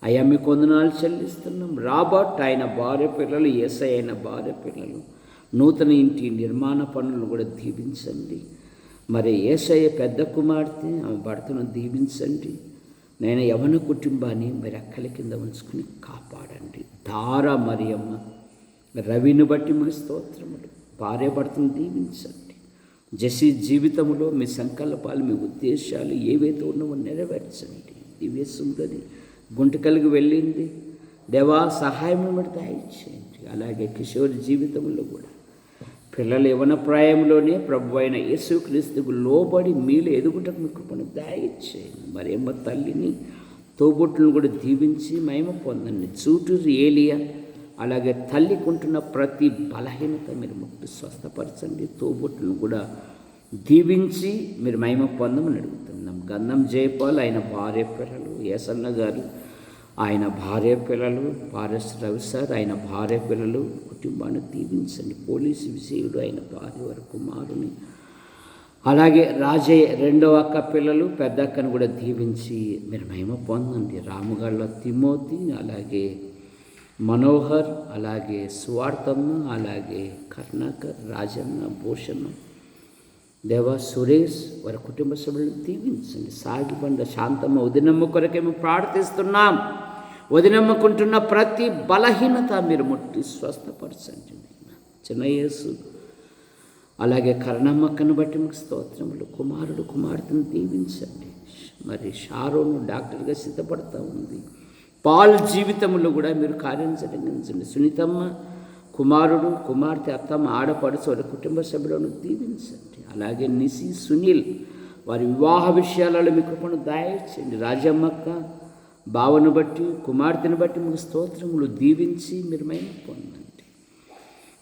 అయ్యా, మీకు వందనాలు చెల్లిస్తున్నాం. రాబర్ట్ ఆయన భార్య పిల్లలు, యేసయ్య అయిన భార్య పిల్లలు, నూతన ఇంటి నిర్మాణ పనులను కూడా దీవించండి. మరి యేసయ్య పెద్ద కుమార్తె ఆమె భర్తను దీవించండి. నేను యవన కుటుంబాన్ని మరి అక్కల కింద ఉంచుకుని కాపాడండి. తారా మరియమ్మ, రవిని బట్టి మీకు స్తోత్రములు. భార్య భర్తను దీవించండి. జెసి జీవితంలో మీ సంకల్పాలు, మీ ఉద్దేశాలు ఏవైతే ఉన్నావో నెరవేర్చండి. దివ్య సుందరి గుంటకలికి వెళ్ళింది. దేవా, సహాయం మీరు దయచేయండి. అలాగే కిషోర్ జీవితంలో కూడా పిల్లలు యవన ప్రాయంలోనే ప్రభు అయిన యేసుక్రీస్తుకు లోబడి మీలో ఎదుగుటకు మీ కృపను దయచేయండి. మరేమో తల్లిని, తోబుట్టులను కూడా దీవించి మహిమ పొందండి. చూటూరు ఏలియా అలాగే తల్లికుంటున్న ప్రతి బలహీనత మీరు ముట్టి స్వస్థపరచండి. తోబుట్టులను కూడా దీవించి మీరు మహిమ పొందమని అడుగుతున్నాం. గంధం జయపాల్ ఆయన భార్య పిల్లలు, ఏసన్న గారు ఆయన భార్య పిల్లలు, పారస్ రవి సార్, ఆయన భార్య పిల్లలు, కుటుంబాన్ని దీవించండి. పోలీసు విషయుడు ఆయన భార్య వారి కుమారుని, అలాగే రాజయ్య రెండవ అక్క పిల్లలు, పెద్ద అక్కను కూడా దీవించి మీరు మహిమ పొందండి. రాముగాళ్ళ తిమోతి, అలాగే మనోహర్, అలాగే సువార్తమ్మ, అలాగే కర్ణాకర్, రాజన్న, భూషణ, దేవ సురేష్ వారి కుటుంబ సభ్యులను దీవించండి. సాగిబండ శాంతమ్మ, వదినమ్మ కొరకే మేము ప్రార్థిస్తున్నాం. వదినమ్మకుంటున్న ప్రతి బలహీనత మీరు ముట్టి స్వస్థపరచండి. చిన్న యేసు, అలాగే కరుణమ్మక్కను బట్టి మీకు స్తోత్రములు. కుమారుడు కుమార్తెను దీవించండి. మరి షారోను డాక్టర్గా సిద్ధపడతా ఉంది. పాల్ జీవితంలో కూడా మీరు కార్యం జరిగించండి. సునీతమ్మ కుమారుడు కుమార్తె, అత్తమ్మ, ఆడపడుచు వారి కుటుంబ సభ్యులను దీవించండి. అలాగే నిసి, సునీల్ వారి వివాహ విషయాలలో మీ కృపను దయచేయండి. రాజమ్మక్క భావను బట్టి కుమార్తెను బట్టి మీకు స్తోత్రములు. దీవించి మీరు మహిమ పొందండి.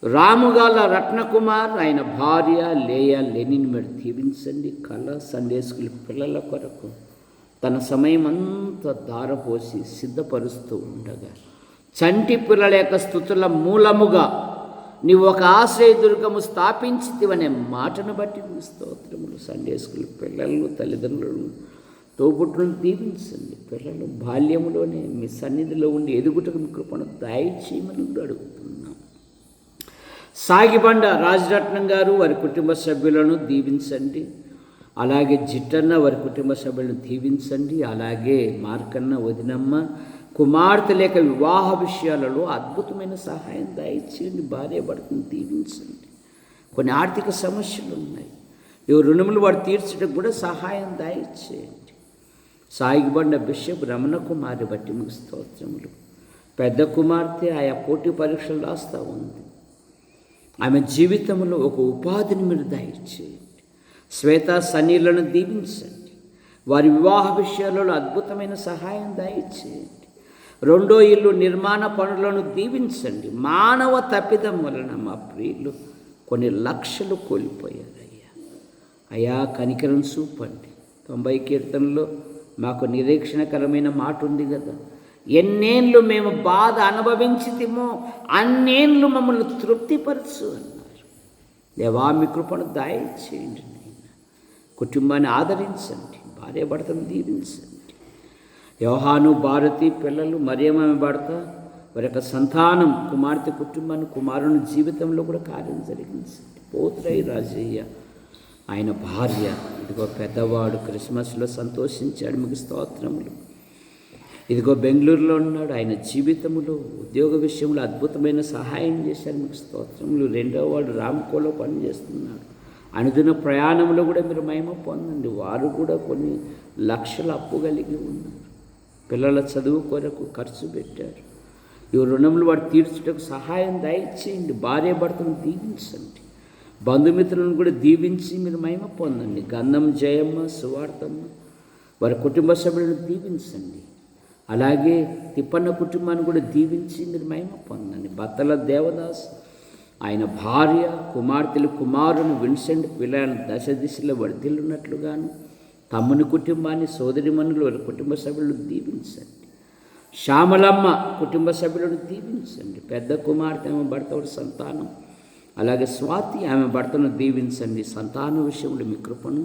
రాముగాల రత్నకుమార్ ఆయన భార్య లేయా లెనిన్ మీరు దీవించండి. కళ సండే స్కూల్ పిల్లల కొరకు తన సమయం అంతా దారపోసి సిద్ధపరుస్తూ ఉండగా, చంటి పిల్లల యొక్క స్తుతుల మూలముగా నీవు ఒక ఆశ్రయదుర్గము స్థాపించితివనే మాటను బట్టి మీ స్తోత్రములు. సండే స్కూల్ పిల్లలను, తల్లిదండ్రులను, తోబుట్టులను దీవించండి. పిల్లలు బాల్యములోనే మీ సన్నిధిలో ఉండి ఎదుగుటకు మీ కృపను దయచేయమని అడుగుతున్నాం. సాగిబండ రాజరత్నం గారు వారి కుటుంబ సభ్యులను దీవించండి. అలాగే జిట్టన్న వారి కుటుంబ సభ్యులను దీవించండి. అలాగే మార్కన్న, వదినమ్మ కుమార్తె లేక వివాహ విషయాలలో అద్భుతమైన సహాయం దయచేయండి. భార్య భర్తను దీవించండి. కొన్ని ఆర్థిక సమస్యలు ఉన్నాయి, ఈ రుణములు వాడు తీర్చడానికి కూడా సహాయం దయచేయండి. సాగిబండ బిషప్ రమణ కుమారి బట్టి మీకు స్తోత్రములు. పెద్ద కుమార్తె ఆయా పోటీ పరీక్షలు రాస్తూ ఉంది. ఆమె జీవితంలో ఒక ఉపాధిని మీరు దయచేయండి. శ్వేత సనీలను దీవించండి. వారి వివాహ విషయాలలో అద్భుతమైన సహాయం దయచేయండి. రెండో ఇల్లు నిర్మాణ పనులను దీవించండి. మానవ తప్పిదం వలన మా ప్రియులు కొన్ని లక్షలు కోల్పోయారు. అయ్యా కనికరం చూపండి. 90 కీర్తనలో మాకు నిరీక్షణకరమైన మాట ఉంది కదా, ఎన్నేళ్ళు మేము బాధ అనుభవించితిమో అన్నేళ్ళు మమ్మల్ని తృప్తిపరచు అన్నారు. దేవా మీ కృపను దయచేయండి. కుటుంబాన్ని ఆదరించండి. భార్య భర్తను దీవించండి. యోహాను, భారతి పిల్లలు, మరియమ్మ భర్త వారి యొక్క సంతానం, కుమార్తె కుటుంబాన్ని, కుమారుని జీవితంలో కూడా కార్యం జరిగించండి. పోతురై రాజయ్య ఆయన భార్య, ఇదిగో పెద్దవాడు క్రిస్మస్లో సంతోషించాడు, మీకు స్తోత్రములు. ఇదిగో బెంగళూరులో ఉన్నాడు, ఆయన జీవితంలో ఉద్యోగ విషయంలో అద్భుతమైన సహాయం చేశారు, మీకు స్తోత్రములు. రెండవ వాడు రామ్కోలో పనిచేస్తున్నాడు, అనుదిన ప్రయాణంలో కూడా మీరు మహిమ పొందండి. వారు కూడా కొన్ని లక్షల అప్పు కలిగి ఉన్నారు, పిల్లల చదువు కొరకు ఖర్చు పెట్టారు. ఈ రుణములు వాడు తీర్చుటకు సహాయం దయచేయండి. భార్య భర్తను దీవించండి. బంధుమిత్రులను కూడా దీవించి మీరు మహిమ పొందండి. గంధం జయమ్మ, సువార్తమ్మ వారి కుటుంబ సభ్యులను దీవించండి. అలాగే తిప్పన్న కుటుంబాన్ని కూడా దీవించి మీరు మహిమ పొందండి. బత్తల దేవదాస్ ఆయన భార్య, కుమార్తెలు, కుమారుని విన్సెంట్ పిల్లలను దశ దిశలో వర్ధిల్లున్నట్లుగాను తమ్ముని కుటుంబాన్ని, సోదరిమణులు వారి కుటుంబ సభ్యులను దీవించండి. శ్యామలమ్మ కుటుంబ సభ్యులను దీవించండి. పెద్ద కుమార్తె ఆమె భర్త వారి సంతానం, అలాగే స్వాతి ఆమె భర్తను దీవించండి. సంతాన విషయంలో మీ కృపను.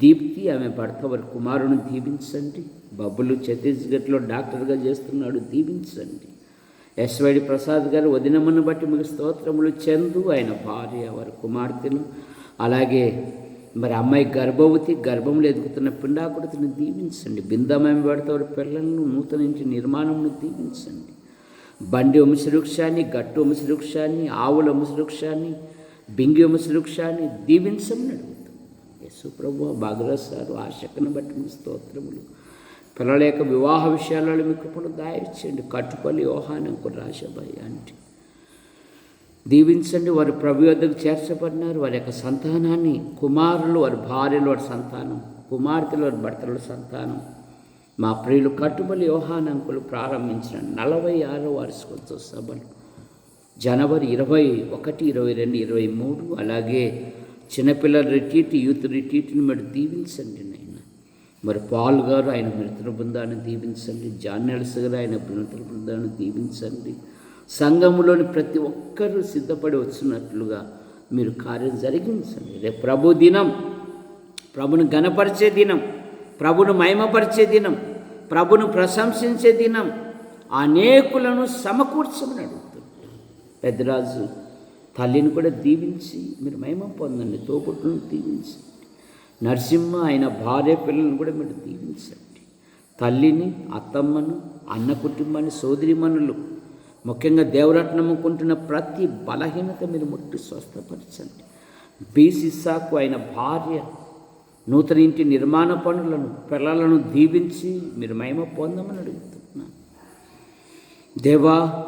దీప్తి ఆమె భర్త వారి కుమారుని దీవించండి. బబ్బులు ఛత్తీస్గఢ్లో డాక్టర్గా చేస్తున్నాడు, దీవించండి. ఎస్వైడి ప్రసాద్ గారు వదినమ్మను బట్టి మీకు స్తోత్రములు. చందు ఆయన భార్య వారి కుమార్తెను, అలాగే మరి అమ్మాయి గర్భవతి, గర్భంలో ఎదుగుతున్న పిండాకుడిని దీవించండి. బిందమ్మాయి భర్త వారి పిల్లలను, నూతన ఇంటి నిర్మాణమును దీవించండి. బండి వంశవృక్షాన్ని, గట్టు వంశవృక్షాన్ని, ఆవుల వంశవృక్షాన్ని, బింగి వంశవృక్షాన్ని దీవించమని అడుగుతాం. యేసు ప్రభువా, భాగరసారు ఆశకను బట్టి మీ స్తోత్రములు. పిల్లల యొక్క వివాహ విషయాలలో మీ కృపను దయచేయండి. కట్టుపల్లి యోహానంకు రాజబాయి అంటే దీవించండి. వారు ప్రభు యొద్దకు చేర్చబడినారు. వారి యొక్క సంతానాన్ని, కుమారులు వారి భార్యలు వారి సంతానం, కుమార్తెలు వారి భర్తల సంతానం, మా ప్రియులు కట్టుబలి యోహానంకులు ప్రారంభించిన 46వ వార్షికోత్సవ సభలు జనవరి 21, 22, 23, అలాగే చిన్నపిల్లల రిట్రీట్, యూత్ రిట్రీట్ని మీరు దీవించండి నాయన. మరి పాల్ గారు ఆయన మిత్ర బృందాన్ని దీవించండి. జాన్ నెల్స్ గారు ఆయన మిత్ర బృందాన్ని దీవించండి. సంఘములోని ప్రతి ఒక్కరూ సిద్ధపడి వచ్చినట్లుగా మీరు కార్యం జరిగించండి. రేపు ప్రభు దినం, ప్రభును ఘనపరిచే దినం, ప్రభును మహిమపరిచే దినం, ప్రభును ప్రశంసించే దినం. అనేకులను సమకూర్చమని అడుగుతుంది. పెద్దరాజు తల్లిని కూడా దీవించి మీరు మహిమ పొందండి. తోబుట్టును దీవించండి. నరసింహ ఆయన భార్య పిల్లలను కూడా మీరు దీవించండి. తల్లిని, అత్తమ్మను, అన్న కుటుంబాన్ని, సోదరిమణులు, ముఖ్యంగా దేవరత్నం నమ్ముకుంటున్న ప్రతి బలహీనత మీరు ముట్టి స్వస్థపరచండి. బీసిసాకు ఆయన భార్య నూతన ఇంటి నిర్మాణ పనులను, పిల్లలను దీవించి మీరు మహిమ పొందమని అడుగుతున్నాను. దేవా,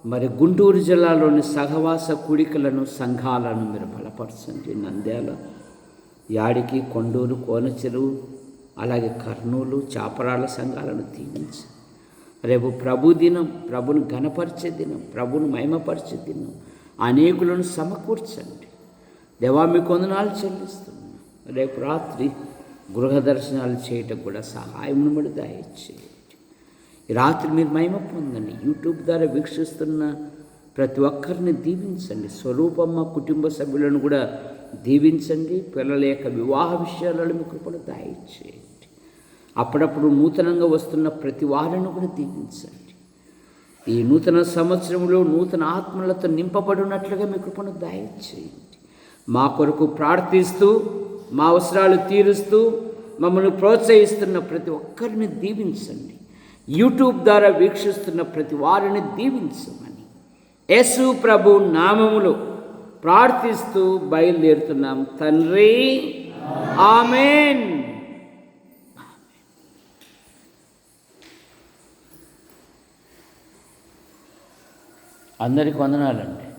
మరి గుంటూరు జిల్లాలోని సహవాస కూడికలను, సంఘాలను మీరు బలపరచండి. నంద్యాల, యాడికి, కొండూరు, కోనచెరువు, అలాగే కర్నూలు, చాపరాల సంఘాలను దీవించి రేపు ప్రభు దినం, ప్రభును ఘనపరిచే దినం, ప్రభును మహిమపరిచే దినం. అనేకులను సమకూర్చండి. దేవా, మీకు వందనాలు చెల్లిస్తున్నాను. రేపు రాత్రి గృహ దర్శనాలు చేయటం కూడా సహాయం బడి దయచేయండి. ఈ రాత్రి మీరు మహిమ పొందండి. యూట్యూబ్ ద్వారా వీక్షిస్తున్న ప్రతి ఒక్కరిని దీవించండి. స్వరూపమ్మ కుటుంబ సభ్యులను కూడా దీవించండి. పిల్లల యొక్క వివాహ విషయాలలో మీ కృపను దయచేయండి. అప్పుడప్పుడు నూతనంగా వస్తున్న ప్రతి వారిని కూడా దీవించండి. ఈ నూతన సంవత్సరంలో నూతన ఆత్మలతో నింపబడినట్లుగా మీ కృపను దయచేయండి. మా కొరకు ప్రార్థిస్తూ, మా అవసరాలు తీరుస్తూ మమ్మల్ని ప్రోత్సహిస్తున్న ప్రతి ఒక్కరిని దీవించండి. యూట్యూబ్ ద్వారా వీక్షిస్తున్న ప్రతి వారిని దీవించమని యేసు ప్రభు నామములో ప్రార్థిస్తూ బయలుదేరుతున్నాం తండ్రి. ఆమేన్. అందరికి వందనాలండి.